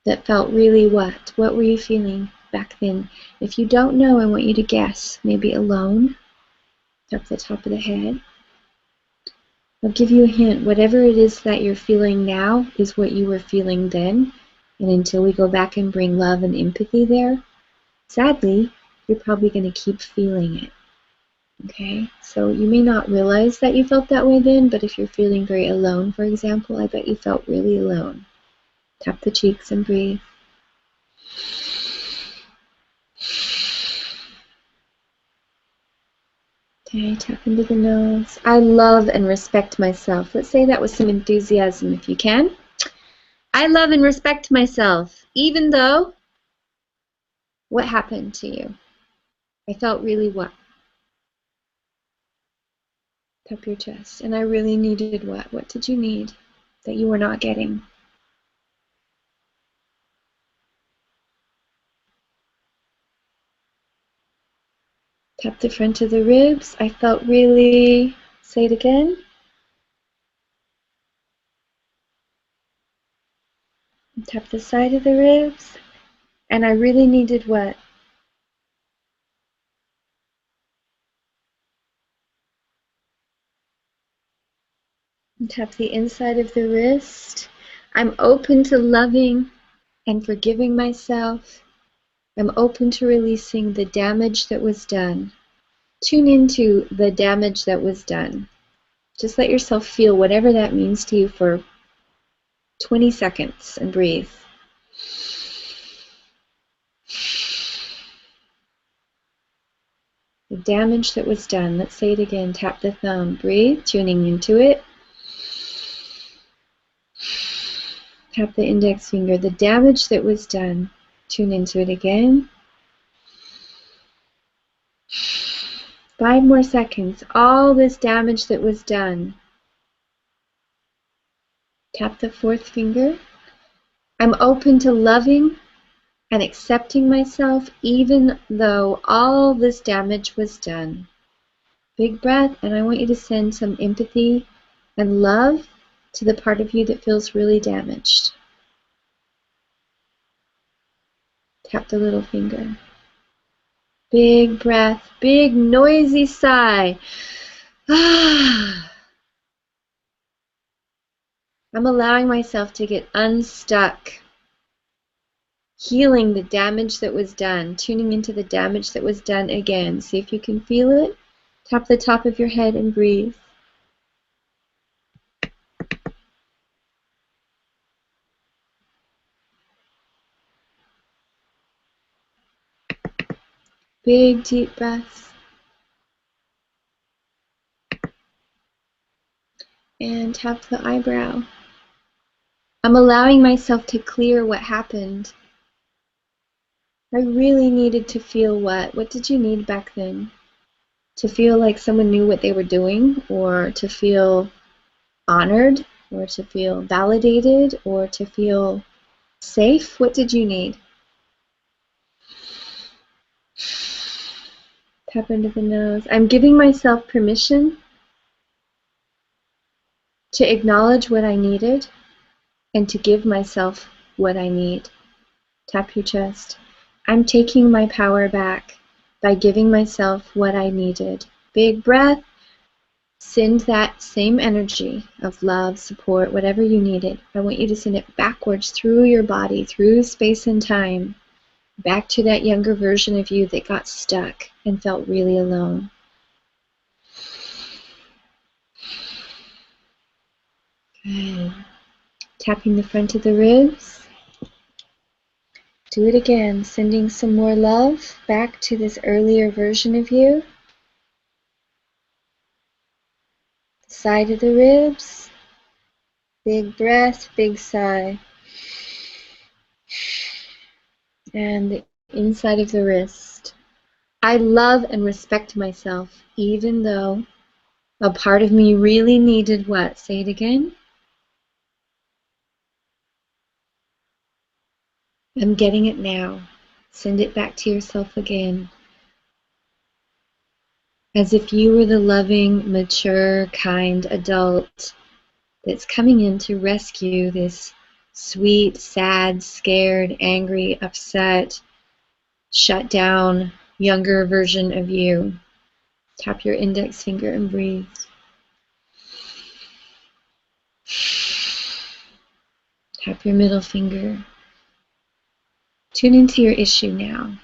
that felt really what? What were you feeling back then? If you don't know, I want you to guess. Maybe alone. Tap the top of the head. I'll give you a hint. Whatever it is that you're feeling now is what you were feeling then. And until we go back and bring love and empathy there, sadly, you're probably going to keep feeling it. Okay? So you may not realize that you felt that way then, but if you're feeling very alone, for example, I bet you felt really alone. Tap the cheeks and breathe. Okay, tap into the nose. I love and respect myself. Let's say that with some enthusiasm if you can. I love and respect myself, even though what happened to you? I felt really what? Tap your chest. And I really needed what? What did you need that you were not getting? Tap the front of the ribs. I felt really, say it again. Tap the side of the ribs. And I really needed what? And tap the inside of the wrist. I'm open to loving and forgiving myself. I'm open to releasing the damage that was done. Tune into the damage that was done. Just let yourself feel whatever that means to you for 20 seconds and breathe. The damage that was done. Let's say it again. Tap the thumb. Breathe, tuning into it. Tap the index finger. The damage that was done. Tune into it again. 5 more seconds. All this damage that was done. Tap the 4th finger. I'm open to loving and accepting myself even though all this damage was done. Big breath, and I want you to send some empathy and love to the part of you that feels really damaged. Tap the little finger. Big breath, big noisy sigh. I'm allowing myself to get unstuck. Healing the damage that was done, tuning into the damage that was done again. See if you can feel it. Tap the top of your head and breathe. Big deep breaths. And tap the eyebrow. I'm allowing myself to clear what happened. I really needed to feel what? What did you need back then? To feel like someone knew what they were doing, or to feel honored, or to feel validated, or to feel safe? What did you need? Tap into the nose. I'm giving myself permission to acknowledge what I needed and to give myself what I need. Tap your chest. I'm taking my power back by giving myself what I needed. Big breath. Send that same energy of love, support, whatever you needed. I want you to send it backwards through your body, through space and time, back to that younger version of you that got stuck and felt really alone. Good. Tapping the front of the ribs. Do it again, sending some more love back to this earlier version of you. Side of the ribs. Big breath, big sigh. And the inside of the wrist. I love and respect myself, even though a part of me really needed what? Say it again. I'm getting it now. Send it back to yourself again. As if you were the loving, mature, kind adult that's coming in to rescue this sweet, sad, scared, angry, upset, shut down, younger version of you. Tap your index finger and breathe. Tap your middle finger. Tune into your issue now.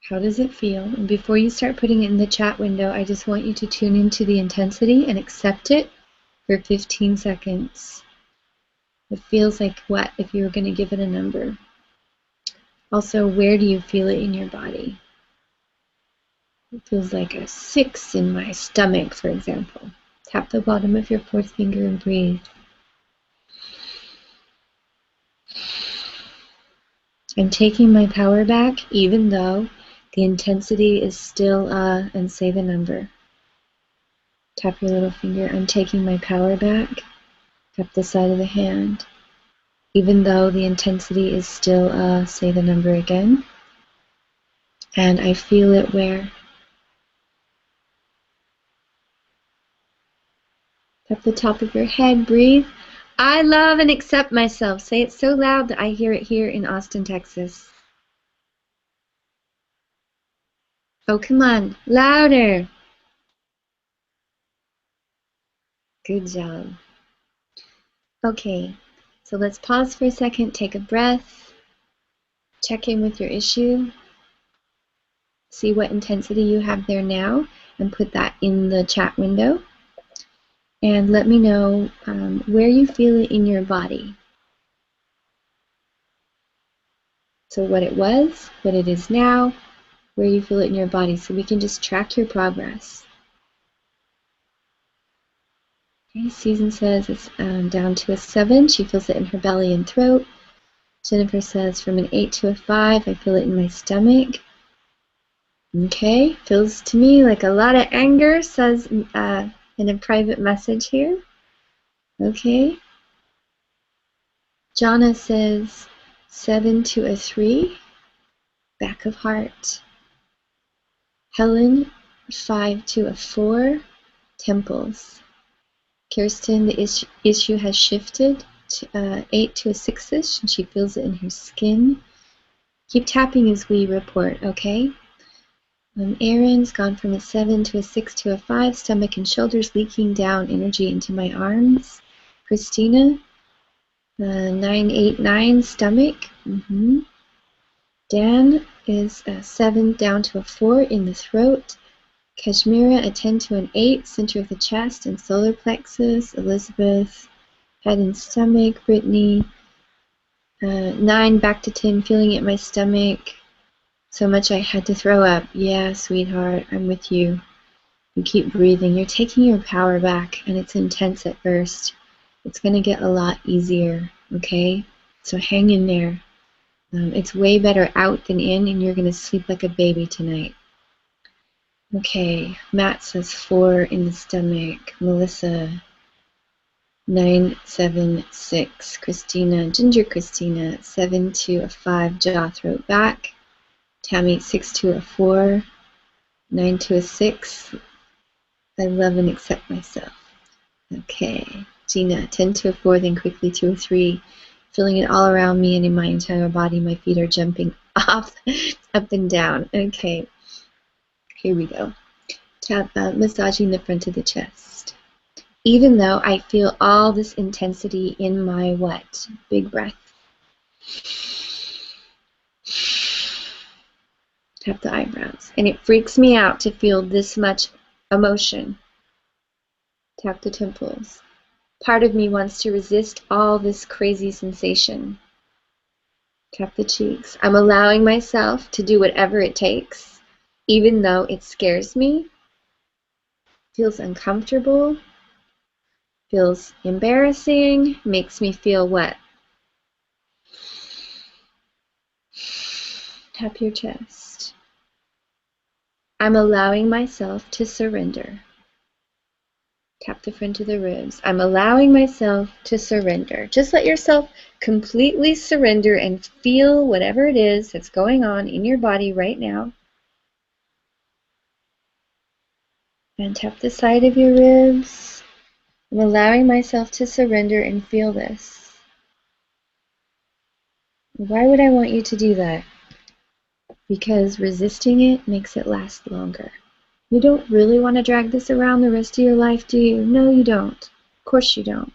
How does it feel? And before you start putting it in the chat window, I just want you to tune into the intensity and accept it for 15 seconds. It feels like what if you were going to give it a number? Also, where do you feel it in your body? It feels like a 6 in my stomach, for example. Tap the bottom of your 4th finger and breathe. I'm taking my power back, even though the intensity is still and say the number. Tap your little finger. I'm taking my power back. Tap the side of the hand. Even though the intensity is still say the number again. And I feel it where? Tap the top of your head. Breathe. I love and accept myself. Say it so loud that I hear it here in Austin, Texas. Oh, come on. Louder. Good job. Okay, so let's pause for a second, take a breath, check in with your issue, see what intensity you have there now, and put that in the chat window. And let me know where you feel it in your body. So what it was, what it is now, where you feel it in your body, so we can just track your progress. Okay, Susan says it's down to a 7. She feels it in her belly and throat. Jennifer says from an 8 to a 5, I feel it in my stomach. Okay, feels to me like a lot of anger, says in a private message here. Okay. Jana says 7 to a 3, back of heart. Helen, 5 to a 4, temples. Kirsten, the issue has shifted to 8 to a 6-ish, and she feels it in her skin. Keep tapping as we report, okay? Aaron's gone from a 7 to a 6 to a 5, stomach and shoulders leaking down energy into my arms. Christina, 9, 8, 9, stomach. Dan is a 7 down to a 4 in the throat. Kashmira, a 10 to an 8, center of the chest and solar plexus. Elizabeth, head and stomach. Brittany, 9 back to 10, feeling it in my stomach. So much I had to throw up. Yeah, sweetheart, I'm with you. You keep breathing. You're taking your power back, and it's intense at first. It's going to get a lot easier, okay? So hang in there. It's way better out than in, and you're going to sleep like a baby tonight. Okay, Matt says 4 in the stomach. Melissa, 9, 7, 6. Christina, Ginger Christina, 7 to a 5, jaw, throat, back. Tammy, 6 to a 4, 9 to a 6. I love and accept myself. Okay, Gina, 10 to a 4, then quickly to a 3. Feeling it all around me and in my entire body. My feet are jumping off, up and down. Okay, here we go. Tap, massaging the front of the chest. Even though I feel all this intensity in my what? Big breath. Tap the eyebrows. And it freaks me out to feel this much emotion. Tap the temples. Part of me wants to resist all this crazy sensation. Tap the cheeks. I'm allowing myself to do whatever it takes, even though it scares me, feels uncomfortable, feels embarrassing, makes me feel what? Tap your chest. I'm allowing myself to surrender. Tap the front of the ribs. I'm allowing myself to surrender. Just let yourself completely surrender and feel whatever it is that's going on in your body right now. And tap the side of your ribs. I'm allowing myself to surrender and feel this. Why would I want you to do that? Because resisting it makes it last longer. You don't really want to drag this around the rest of your life, do you? No, you don't. Of course you don't.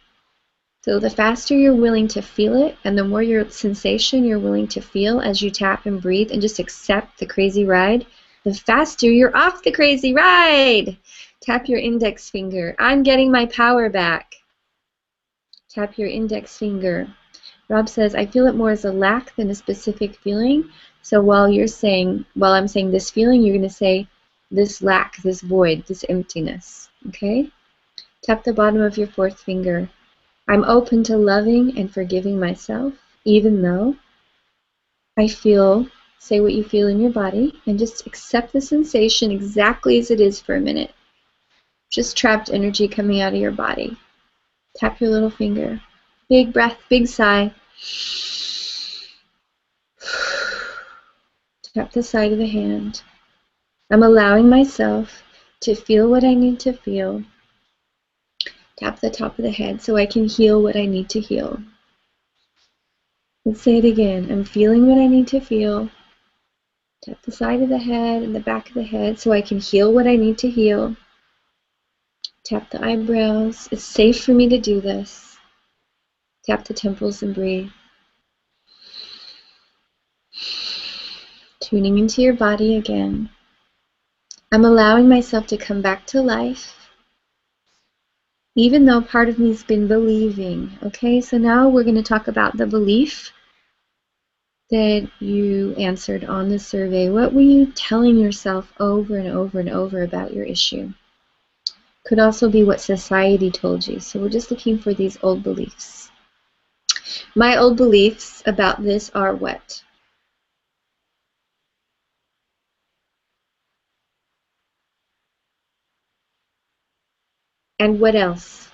So the faster you're willing to feel it, and the more your sensation you're willing to feel as you tap and breathe and just accept the crazy ride, the faster you're off the crazy ride. Tap your index finger. I'm getting my power back. Tap your index finger. Rob says, I feel it more as a lack than a specific feeling. So while I'm saying this feeling, you're going to say this lack, this void, this emptiness. Okay? Tap the bottom of your 4th finger. I'm open to loving and forgiving myself, even though I feel, say what you feel in your body, and just accept the sensation exactly as it is for a minute. Just trapped energy coming out of your body. Tap your little finger. Big breath, big sigh. Tap the side of the hand. I'm allowing myself to feel what I need to feel. Tap the top of the head so I can heal what I need to heal. Let's say it again. I'm feeling what I need to feel. Tap the side of the head and the back of the head so I can heal what I need to heal. Tap the eyebrows. It's safe for me to do this. Tap the temples and breathe. Tuning into your body again. I'm allowing myself to come back to life, even though part of me's been believing. Okay, so now we're going to talk about the belief that you answered on the survey. What were you telling yourself over and over and over about your issue? Could also be what society told you. So we're just looking for these old beliefs. My old beliefs about this are what? And what else?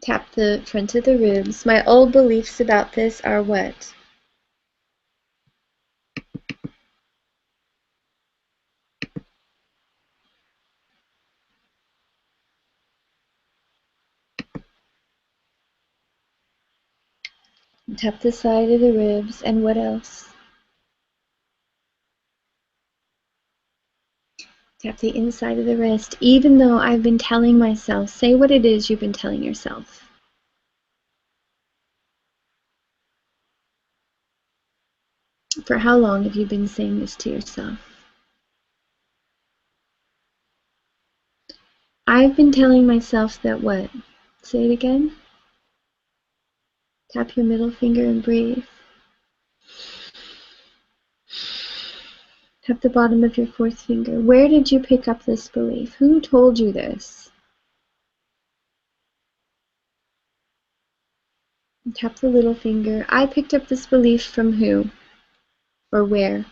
Tap the front of the ribs. My old beliefs about this are what? Tap the side of the ribs. And what else? Tap the inside of the wrist. Even though I've been telling myself, say what it is you've been telling yourself. For how long have you been saying this to yourself? I've been telling myself that what? Say it again. Tap your middle finger and breathe. Tap the bottom of your fourth finger. Where did you pick up this belief? Who told you this? And tap the little finger. I picked up this belief from who? Or where?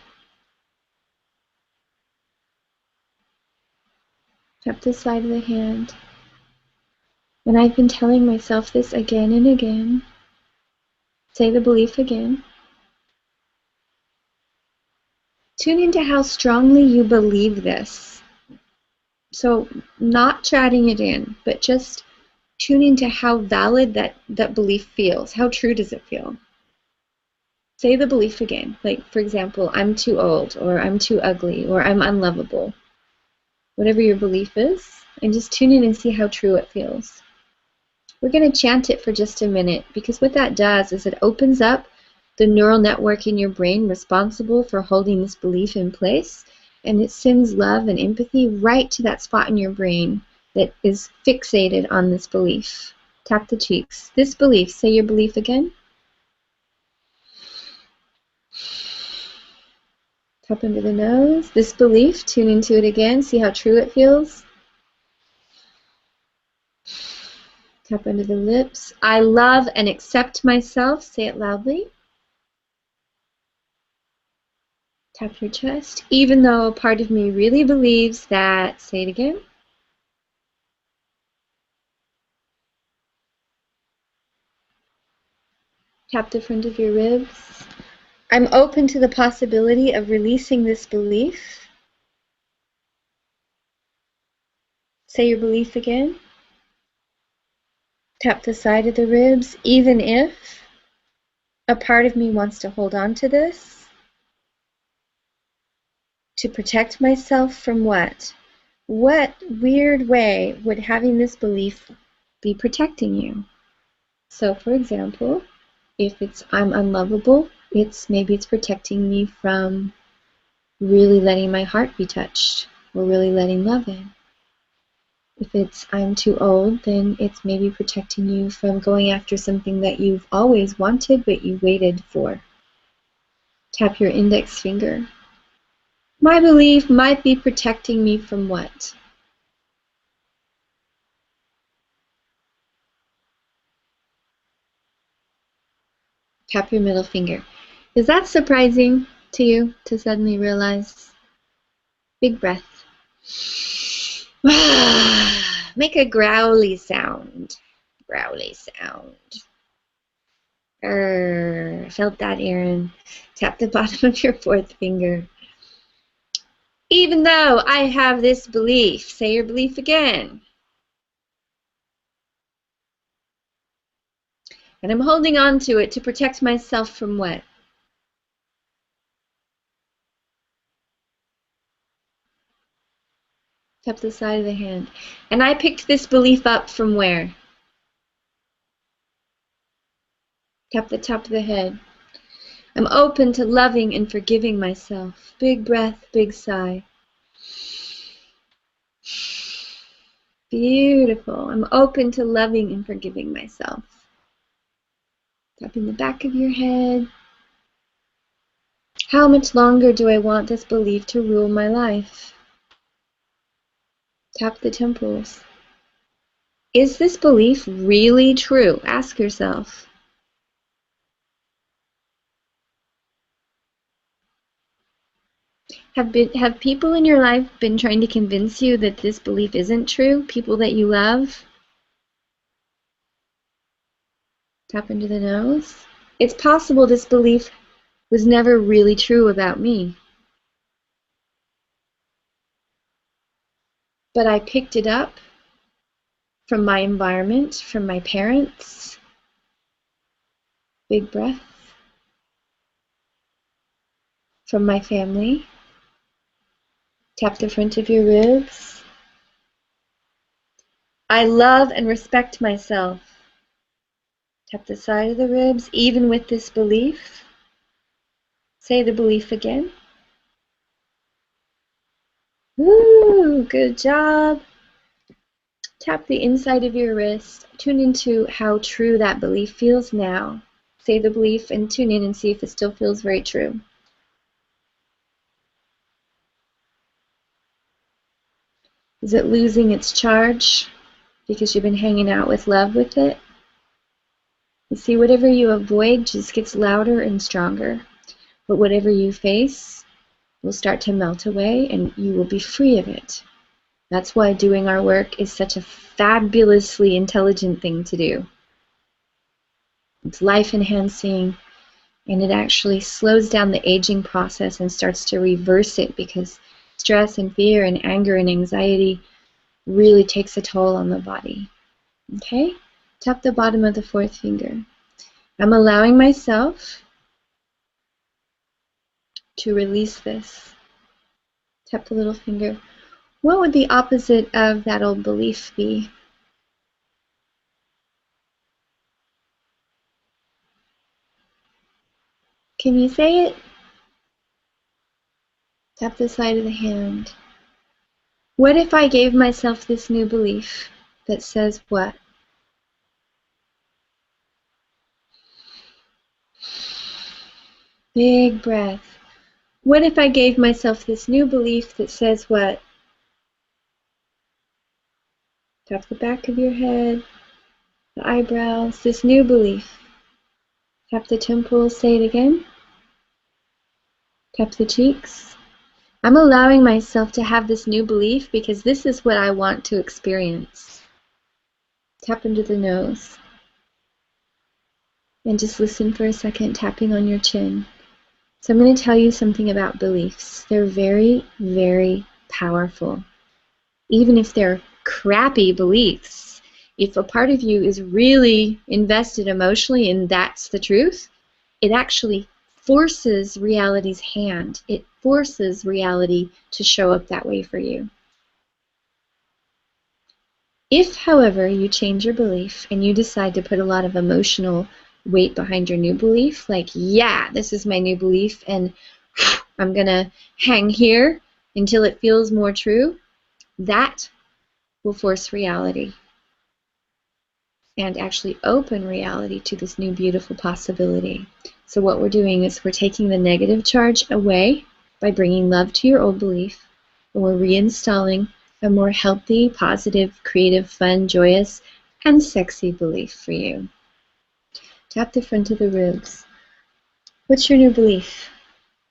Tap the side of the hand. And I've been telling myself this again and again. Say the belief again. Tune into how strongly you believe this. So not chatting it in, but just tune into how valid that belief feels. How true does it feel? Say the belief again. Like, for example, I'm too old, or I'm too ugly, or I'm unlovable. Whatever your belief is, and just tune in and see how true it feels. We're going to chant it for just a minute, because what that does is it opens up the neural network in your brain responsible for holding this belief in place, and it sends love and empathy right to that spot in your brain that is fixated on this belief. Tap the cheeks. This belief, say your belief again. Tap under the nose. This belief, tune into it again, see how true it feels. Tap under the lips. I love and accept myself. Say it loudly. Tap your chest. Even though a part of me really believes that, say it again. Tap the front of your ribs. I'm open to the possibility of releasing this belief. Say your belief again. Tap the side of the ribs. Even if a part of me wants to hold on to this, to protect myself from what? What weird way would having this belief be protecting you? So, for example, if it's I'm unlovable, maybe it's protecting me from really letting my heart be touched, or really letting love in. If it's I'm too old, then it's maybe protecting you from going after something that you've always wanted but you waited for. Tap your index finger. My belief might be protecting me from what? Tap your middle finger. Is that surprising to you to suddenly realize? Big breath. Make a growly sound. Growly sound. Felt that, Aaron. Tap the bottom of your fourth finger. Even though I have this belief, say your belief again. And I'm holding on to it to protect myself from what? Tap the side of the hand. And I picked this belief up from where? Tap the top of the head. I'm open to loving and forgiving myself. Big breath, big sigh. Beautiful. I'm open to loving and forgiving myself. Tapping the back of your head. How much longer do I want this belief to rule my life? Tap the temples. Is this belief really true? Ask yourself. Have people in your life been trying to convince you that this belief isn't true? People that you love? Tap into the nose. It's possible this belief was never really true about me. But I picked it up from my environment, from my parents. Big breath. From my family. Tap the front of your ribs. I love and respect myself. Tap the side of the ribs, even with this belief. Say the belief again. Woo, good job. Tap the inside of your wrist. Tune into how true that belief feels now. Say the belief and tune in and see if it still feels very true. Is it losing its charge because you've been hanging out with love with it? You see, whatever you avoid just gets louder and stronger. But whatever you face will start to melt away and you will be free of it. That's why doing our work is such a fabulously intelligent thing to do. It's life-enhancing, and it actually slows down the aging process and starts to reverse it because stress and fear and anger and anxiety really takes a toll on the body. Okay? Tap the bottom of the fourth finger. I'm allowing myself to release this. Tap the little finger. What would the opposite of that old belief be? Can you say it? Tap the side of the hand. What if I gave myself this new belief that says what? Big breath. What if I gave myself this new belief that says what? Tap the back of your head, the eyebrows, this new belief. Tap the temples, say it again. Tap the cheeks. I'm allowing myself to have this new belief because this is what I want to experience. Tap into the nose. And just listen for a second, tapping on your chin. So I'm going to tell you something about beliefs. They're very, very powerful. Even if they're crappy beliefs, if a part of you is really invested emotionally and that's the truth, it actually forces reality's hand. It forces reality to show up that way for you. If, however, you change your belief and you decide to put a lot of emotional weight behind your new belief, like, yeah, this is my new belief and I'm going to hang here until it feels more true, that will force reality and actually open reality to this new beautiful possibility. So what we're doing is we're taking the negative charge away by bringing love to your old belief, and we're reinstalling a more healthy, positive, creative, fun, joyous, and sexy belief for you. Tap the front of the ribs. What's your new belief?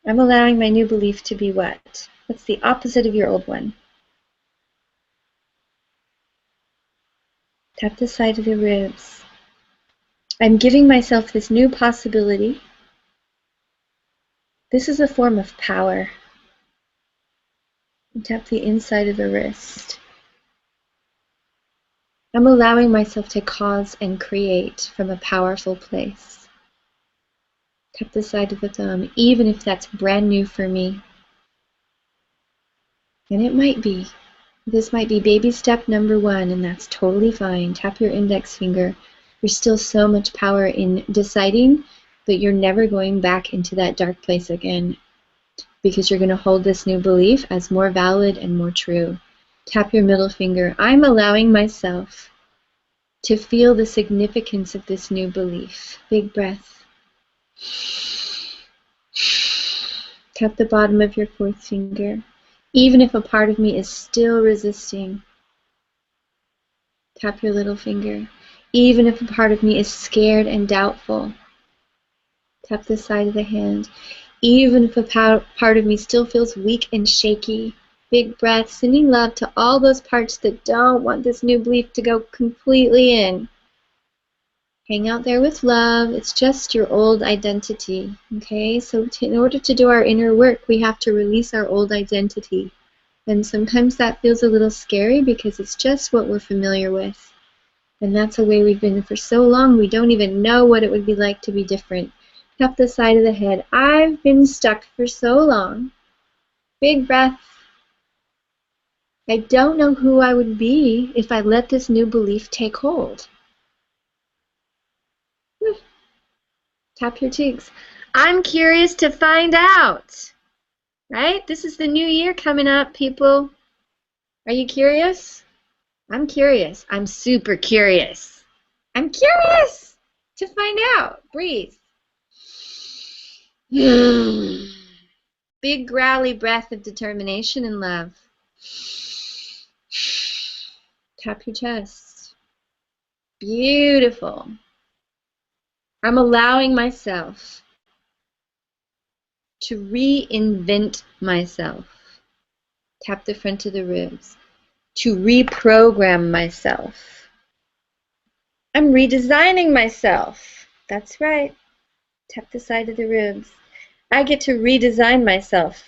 I'm allowing my new belief to be what? What's the opposite of your old one? Tap the side of the ribs. I'm giving myself this new possibility. This is a form of power. And tap the inside of the wrist. I'm allowing myself to cause and create from a powerful place. Tap the side of the thumb, even if that's brand new for me. And it might be. This might be baby step number 1, and that's totally fine. Tap your index finger. There's still so much power in deciding that you're never going back into that dark place again, because you're going to hold this new belief as more valid and more true. Tap your middle finger. I'm allowing myself to feel the significance of this new belief. Big breath. Tap the bottom of your fourth finger. Even if a part of me is still resisting, tap your little finger. Even if a part of me is scared and doubtful, tap the side of the hand. even if a part of me still feels weak and shaky. Big breath, sending love to all those parts that don't want this new belief to go completely in. Hang out there with love. It's just your old identity, okay? So in order to do our inner work, we have to release our old identity. And sometimes that feels a little scary because it's just what we're familiar with. And that's the way we've been for so long, we don't even know what it would be like to be different. Tap the side of the head. I've been stuck for so long. Big breath. I don't know who I would be if I let this new belief take hold. Tap your cheeks. I'm curious to find out. Right? This is the new year coming up, people. Are you curious? I'm curious. I'm super curious. I'm curious to find out. Breathe. Big growly breath of determination and love. Tap your chest. Beautiful. I'm allowing myself to reinvent myself. Tap the front of the ribs. To reprogram myself. I'm redesigning myself. That's right. Tap the side of the ribs. I get to redesign myself.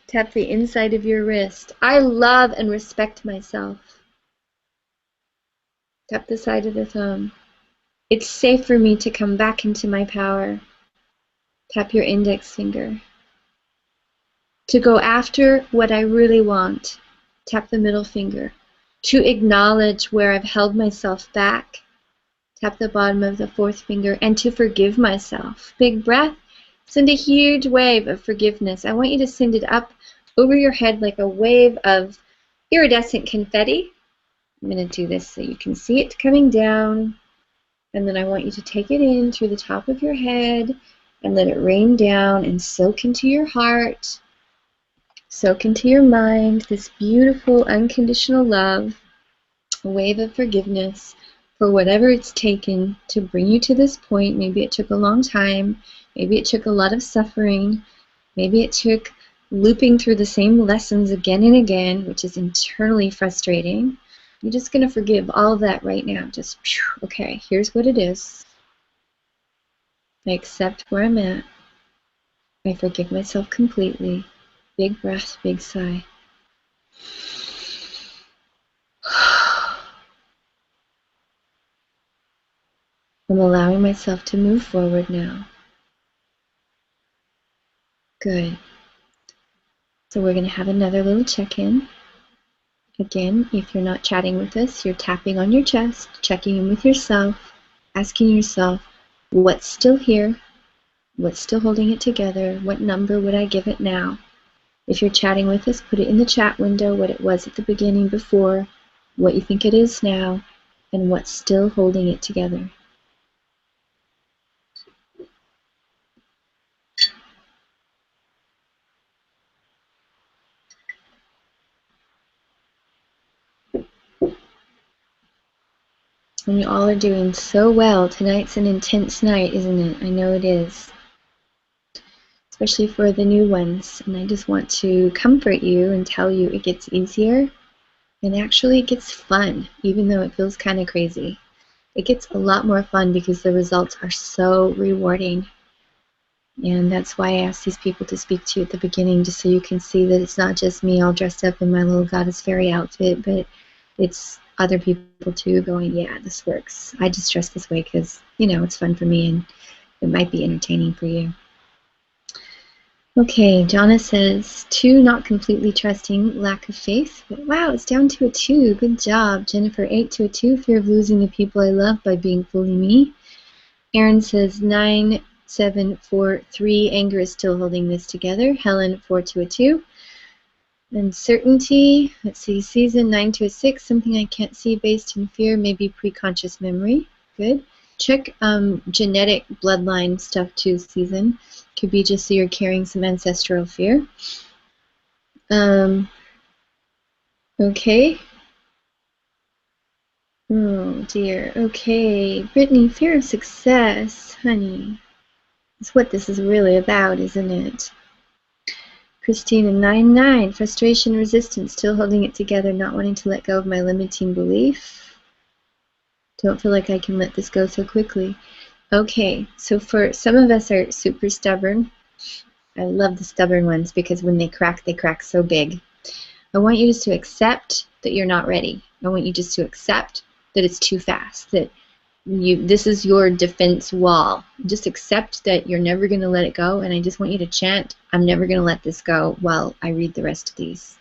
Tap the inside of your wrist. I love and respect myself. Tap the side of the thumb. It's safe for me to come back into my power. Tap your index finger. To go after what I really want. Tap the middle finger. To acknowledge where I've held myself back. Tap the bottom of the fourth finger. And to forgive myself. Big breath. Send a huge wave of forgiveness. I want you to send it up over your head like a wave of iridescent confetti. I'm going to do this so you can see it coming down. And then I want you to take it in through the top of your head and let it rain down and soak into your heart, soak into your mind, this beautiful unconditional love, a wave of forgiveness for whatever it's taken to bring you to this point. Maybe it took a long time. Maybe it took a lot of suffering. Maybe it took looping through the same lessons again and again, which is internally frustrating. You're just going to forgive all of that right now. Just, okay, here's what it is. I accept where I'm at. I forgive myself completely. Big breath, big sigh. I'm allowing myself to move forward now. Good. So we're going to have another little check-in. Again, if you're not chatting with us, you're tapping on your chest, checking in with yourself, asking yourself, what's still here? What's still holding it together? What number would I give it now? If you're chatting with us, put it in the chat window, what it was at the beginning before, what you think it is now, and what's still holding it together. And you all are doing so well. Tonight's an intense night, isn't it? I know it is. Especially for the new ones. And I just want to comfort you and tell you it gets easier. And actually it gets fun, even though it feels kind of crazy. It gets a lot more fun because the results are so rewarding. And that's why I asked these people to speak to you at the beginning, just so you can see that it's not just me all dressed up in my little goddess fairy outfit, but it's other people too going, yeah, this works. I just dress this way because, you know, it's fun for me and it might be entertaining for you. Okay, Jonna says, 2, not completely trusting, lack of faith. But wow, it's down to a 2. Good job. Jennifer, 8 to a 2, fear of losing the people I love by being fully me. Aaron says, 9, 7, 4, 3, anger is still holding this together. Helen, 4 to a 2. Uncertainty, let's see, season 9 to a 6, something I can't see based in fear, maybe pre-conscious memory. Good. Check genetic bloodline stuff too, season. Could be just so you're carrying some ancestral fear. Okay. Oh dear. Okay. Brittany, fear of success, honey. That's what this is really about, isn't it? Christina, 9-9. Frustration, resistance, still holding it together, not wanting to let go of my limiting belief. Don't feel like I can let this go so quickly. Okay, so for some of us are super stubborn. I love the stubborn ones because when they crack so big. I want you just to accept that you're not ready. I want you just to accept that it's too fast, that this is your defense wall. Just accept that you're never going to let it go, and I just want you to chant, I'm never going to let this go, while I read the rest of these.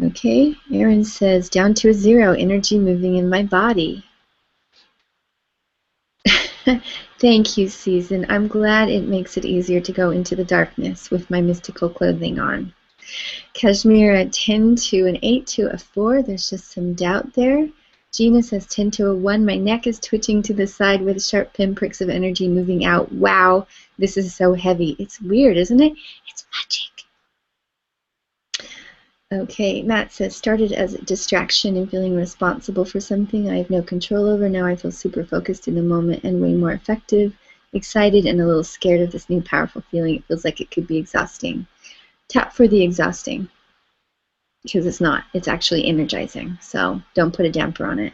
Okay, Erin says, down to a 0, energy moving in my body. Thank you, Susan. I'm glad it makes it easier to go into the darkness with my mystical clothing on. Kashmira, 10 to an 8 to a 4. There's just some doubt there. Gina says 10 to a 1. My neck is twitching to the side with sharp pinpricks of energy moving out. Wow, this is so heavy. It's weird, isn't it? It's magic. Okay, Matt says, started as a distraction and feeling responsible for something I have no control over. Now I feel super focused in the moment and way more effective, excited, and a little scared of this new powerful feeling. It feels like it could be exhausting. Tap for the exhausting, because it's not. It's actually energizing, so don't put a damper on it.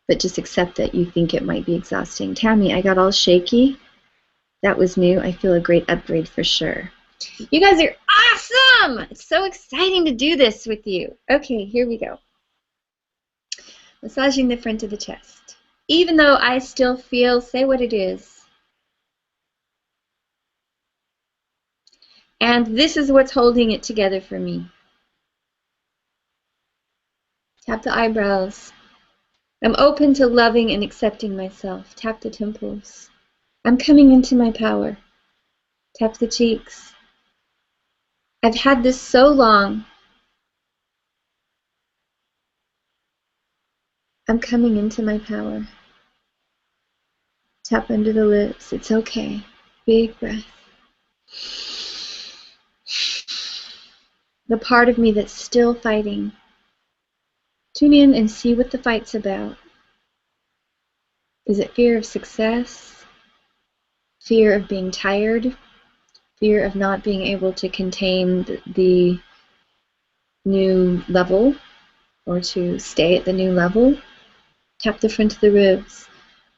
But just accept that you think it might be exhausting. Tammy, I got all shaky. That was new. I feel a great upgrade for sure. You guys are awesome! It's so exciting to do this with you. Okay, here we go. Massaging the front of the chest. Even though I still feel, say what it is. And this is what's holding it together for me. Tap the eyebrows. I'm open to loving and accepting myself. Tap the temples. I'm coming into my power. Tap the cheeks. I've had this so long. I'm coming into my power. Tap under the lips. It's okay. Big breath. The part of me that's still fighting. Tune in and see what the fight's about. Is it fear of success? Fear of being tired? Fear of not being able to contain the new level or to stay at the new level? Tap the front of the ribs.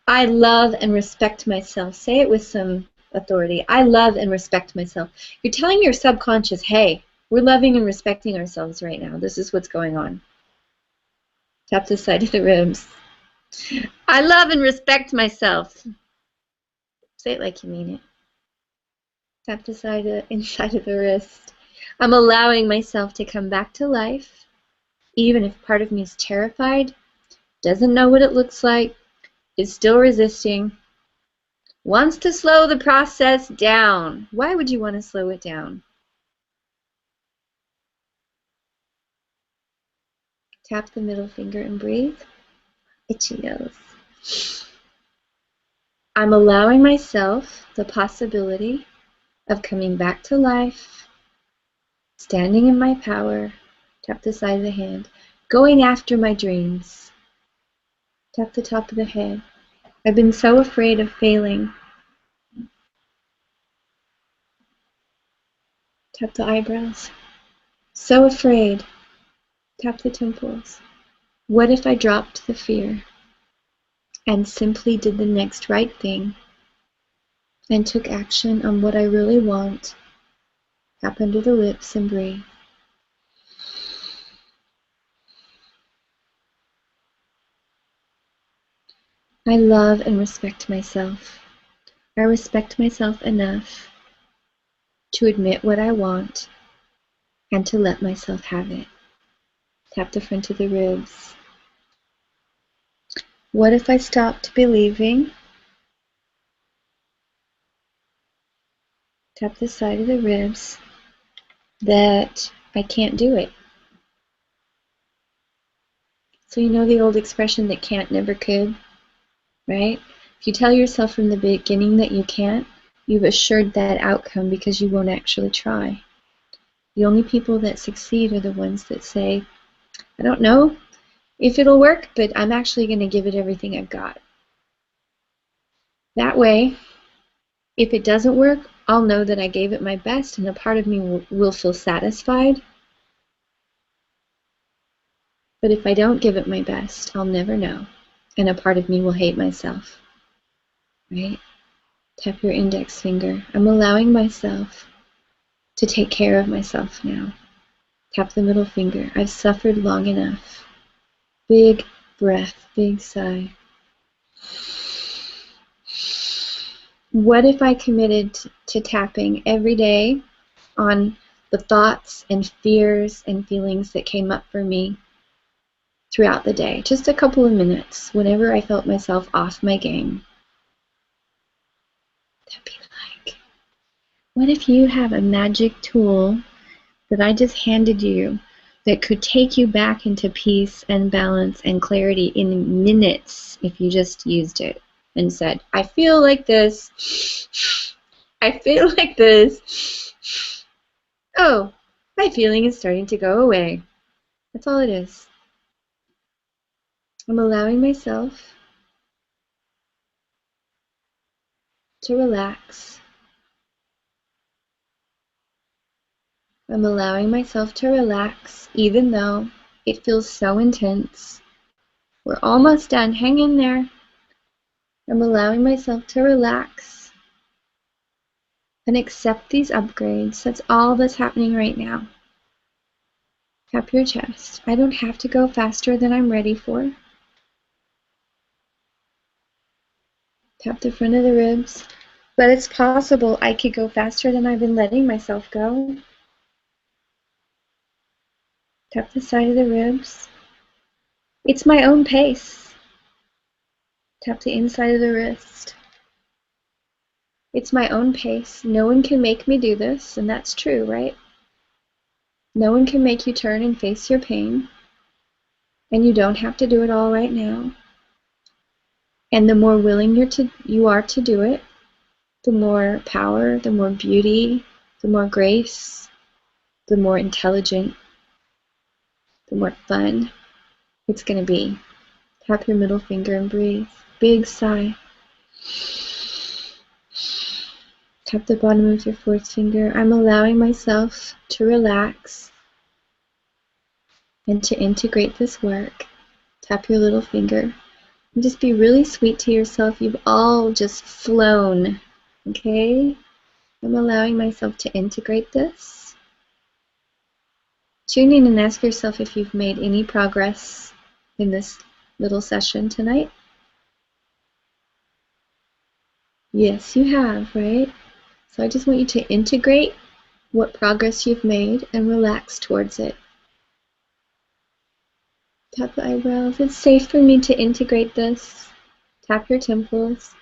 I love and respect myself. Say it with some authority. I love and respect myself. You're telling your subconscious, hey, we're loving and respecting ourselves right now. This is what's going on. Tap the side of the ribs. I love and respect myself. Say it like you mean it. Tap the inside of the wrist. I'm allowing myself to come back to life, even if part of me is terrified, doesn't know what it looks like, is still resisting, wants to slow the process down. Why would you want to slow it down? Tap the middle finger and breathe. Itchy nose. I'm allowing myself the possibility of coming back to life, standing in my power. Tap the side of the hand. Going after my dreams. Tap the top of the head. I've been so afraid of failing. Tap the eyebrows. So afraid. Tap the temples. What if I dropped the fear and simply did the next right thing and took action on what I really want? Tap under the lips and breathe. I love and respect myself. I respect myself enough to admit what I want and to let myself have it. Tap the front of the ribs. What if I stopped believing? Tap the side of the ribs that I can't do it. So you know the old expression that can't never could, right? If you tell yourself from the beginning that you can't, you've assured that outcome because you won't actually try. The only people that succeed are the ones that say, I don't know, if it'll work, but I'm actually going to give it everything I've got. That way, if it doesn't work, I'll know that I gave it my best, and a part of me will feel satisfied. But if I don't give it my best, I'll never know, and a part of me will hate myself. Right? Tap your index finger. I'm allowing myself to take care of myself now. Tap the middle finger. I've suffered long enough. Big breath, big sigh. What if I committed to tapping every day on the thoughts and fears and feelings that came up for me throughout the day? Just a couple of minutes, whenever I felt myself off my game. That'd be like, what if you have a magic tool that I just handed you that could take you back into peace and balance and clarity in minutes if you just used it and said, I feel like this. I feel like this. Oh, my feeling is starting to go away. That's all it is. I'm allowing myself to relax. I'm allowing myself to relax even though it feels so intense. We're almost done. Hang in there. I'm allowing myself to relax and accept these upgrades. That's all that's happening right now. Tap your chest. I don't have to go faster than I'm ready for. Tap the front of the ribs. But it's possible I could go faster than I've been letting myself go. Tap the side of the ribs. It's my own pace. Tap the inside of the wrist. It's my own pace. No one can make me do this, and that's true, right? No one can make you turn and face your pain, and you don't have to do it all right now. And the more willing you are to do it, the more power, the more beauty, the more grace, the more intelligent, the more fun it's going to be. Tap your middle finger and breathe. Big sigh. Tap the bottom of your fourth finger. I'm allowing myself to relax and to integrate this work. Tap your little finger. And just be really sweet to yourself. You've all just flown. Okay? I'm allowing myself to integrate this. Tune in and ask yourself if you've made any progress in this little session tonight. Yes, you have, right? So I just want you to integrate what progress you've made and relax towards it. Tap the eyebrows. It's safe for me to integrate this. Tap your temples.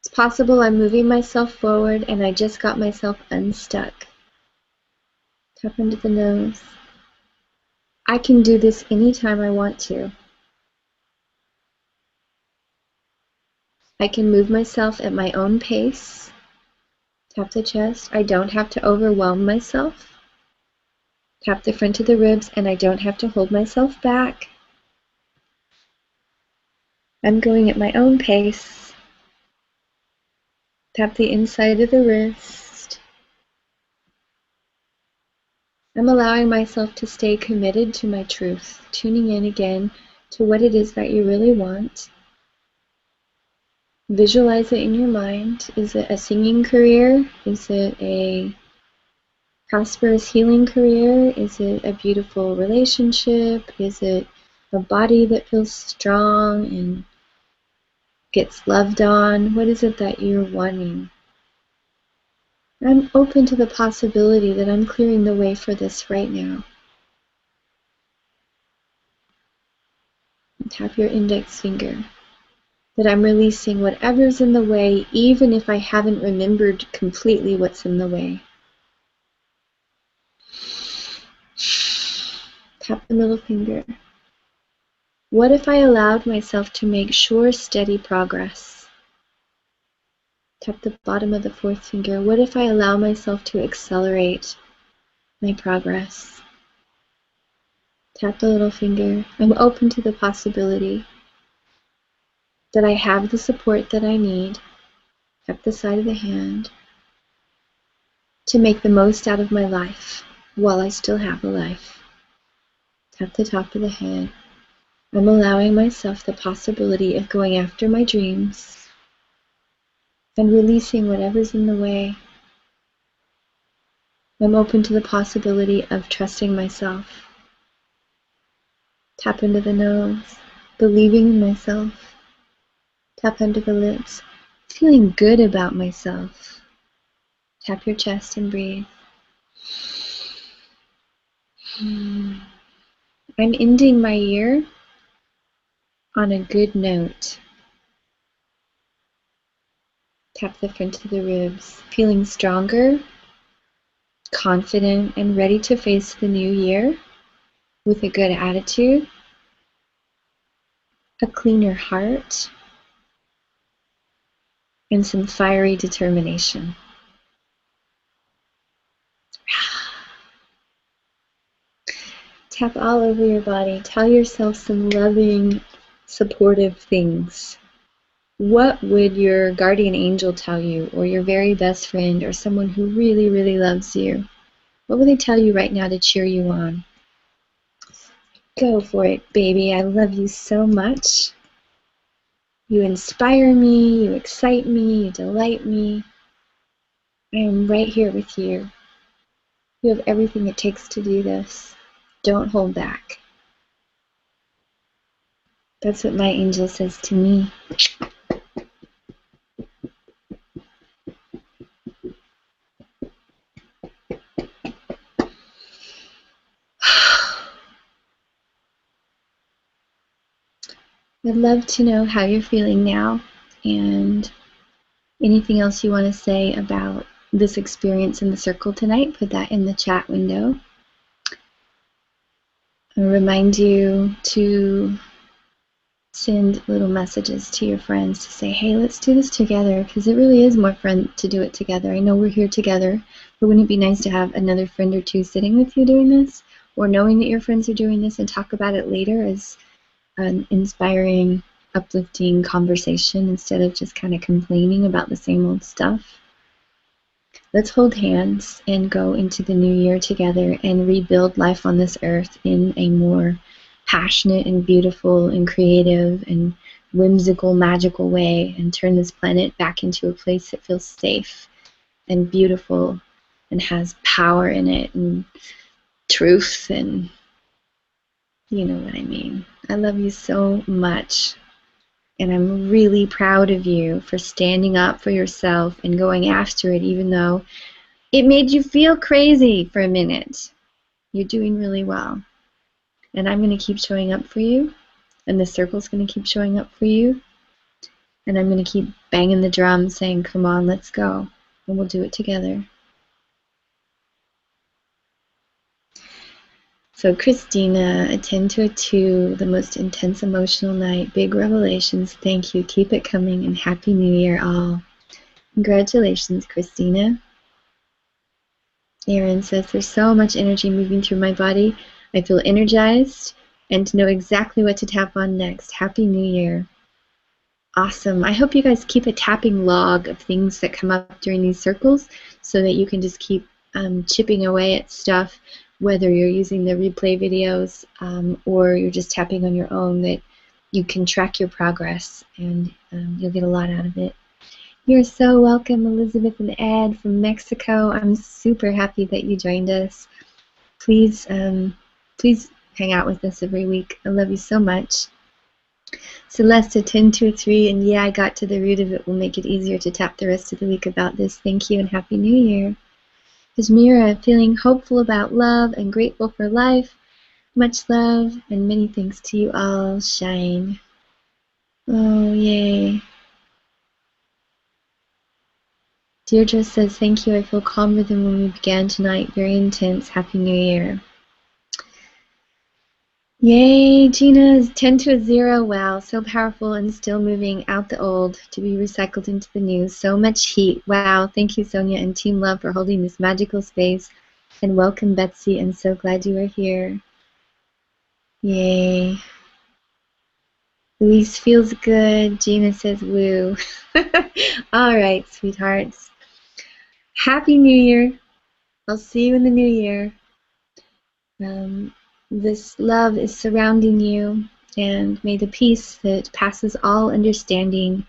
It's possible I'm moving myself forward and I just got myself unstuck. Tap into the nose. I can do this anytime I want to. I can move myself at my own pace. Tap the chest. I don't have to overwhelm myself. Tap the front of the ribs, and I don't have to hold myself back. I'm going at my own pace. Tap the inside of the wrist. I'm allowing myself to stay committed to my truth, tuning in again to what it is that you really want. Visualize it in your mind. Is it a singing career? Is it a prosperous healing career? Is it a beautiful relationship? Is it a body that feels strong and gets loved on? What is it that you're wanting? I'm open to the possibility that I'm clearing the way for this right now. And tap your index finger. That I'm releasing whatever's in the way, even if I haven't remembered completely what's in the way. Tap the middle finger. What if I allowed myself to make sure, steady progress? Tap the bottom of the fourth finger. What if I allow myself to accelerate my progress? Tap the little finger. I'm open to the possibility that I have the support that I need. Tap the side of the hand to make the most out of my life while I still have a life. Tap the top of the hand. I'm allowing myself the possibility of going after my dreams and releasing whatever's in the way. I'm open to the possibility of trusting myself. Tap into the nose, believing in myself. Tap under the lips, feeling good about myself. Tap your chest and breathe. I'm ending my year on a good note. Tap the front of the ribs, feeling stronger, confident, and ready to face the new year with a good attitude, a cleaner heart, and some fiery determination. Tap all over your body. Tell yourself some loving, supportive things. What would your guardian angel tell you, or your very best friend, or someone who really, really loves you? What would they tell you right now to cheer you on? Go for it, baby. I love you so much. You inspire me, you excite me, you delight me. I am right here with you. You have everything it takes to do this. Don't hold back. That's what my angel says to me. I'd love to know how you're feeling now, and anything else you want to say about this experience in the circle tonight, put that in the chat window. I'll remind you to send little messages to your friends to say, hey, let's do this together, because it really is more fun to do it together. I know we're here together, but wouldn't it be nice to have another friend or two sitting with you doing this, or knowing that your friends are doing this and talk about it later as an inspiring, uplifting conversation instead of just kind of complaining about the same old stuff. Let's hold hands and go into the new year together and rebuild life on this earth in a more passionate and beautiful and creative and whimsical, magical way, and turn this planet back into a place that feels safe and beautiful and has power in it and truth, and you know what I mean. I love you so much, and I'm really proud of you for standing up for yourself and going after it, even though it made you feel crazy for a minute. You're doing really well, and I'm going to keep showing up for you, and the circle's going to keep showing up for you, and I'm going to keep banging the drum saying, come on, let's go, and we'll do it together. So Christina, a 10 to a 2, the most intense emotional night, big revelations, thank you, keep it coming, and Happy New Year all. Congratulations, Christina. Erin says, there's so much energy moving through my body. I feel energized and know exactly what to tap on next. Happy New Year. Awesome. I hope you guys keep a tapping log of things that come up during these circles so that you can just keep chipping away at stuff, whether you're using the replay videos or you're just tapping on your own, that you can track your progress and you'll get a lot out of it. You're so welcome, Elizabeth and Ed from Mexico. I'm super happy that you joined us. Please, please hang out with us every week. I love you so much. Celeste, a 10 to a 3, and yeah, I got to the root of it. Will make it easier to tap the rest of the week about this. Thank you and Happy New Year. Mira, feeling hopeful about love and grateful for life. Much love and many thanks to you all. Shine. Oh, yay. Deirdre says, thank you. I feel calmer than when we began tonight. Very intense. Happy New Year. Yay, Gina's 10 to a 0. Wow, so powerful and still moving out the old to be recycled into the new. So much heat. Wow, thank you, Sonia and Team Love, for holding this magical space. And welcome, Betsy. I'm so glad you are here. Yay. Louise feels good. Gina says woo. All right, sweethearts. Happy New Year. I'll see you in the new year. This love is surrounding you, and may the peace that passes all understanding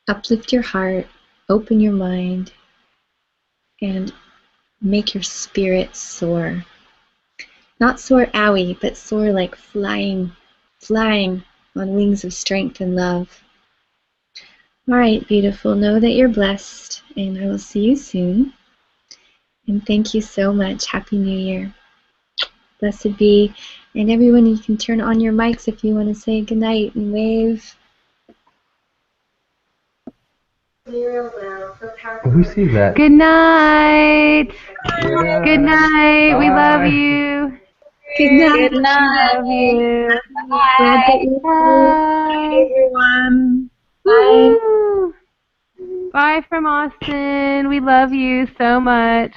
uplift your heart, open your mind, and make your spirit soar. Not soar owie, but soar like flying on wings of strength and love. All right, beautiful. Know that you're blessed, and I will see you soon. And thank you so much. Happy New Year. Blessed be. And everyone, you can turn on your mics if you want to say goodnight and wave. Who sees that? Good night. Yeah. Good night. We love Bye. you. Good night. Good night. Love you. Glad that Bye. you're Bye. Everyone. Bye. Woo. Bye from Austin. We love you so much.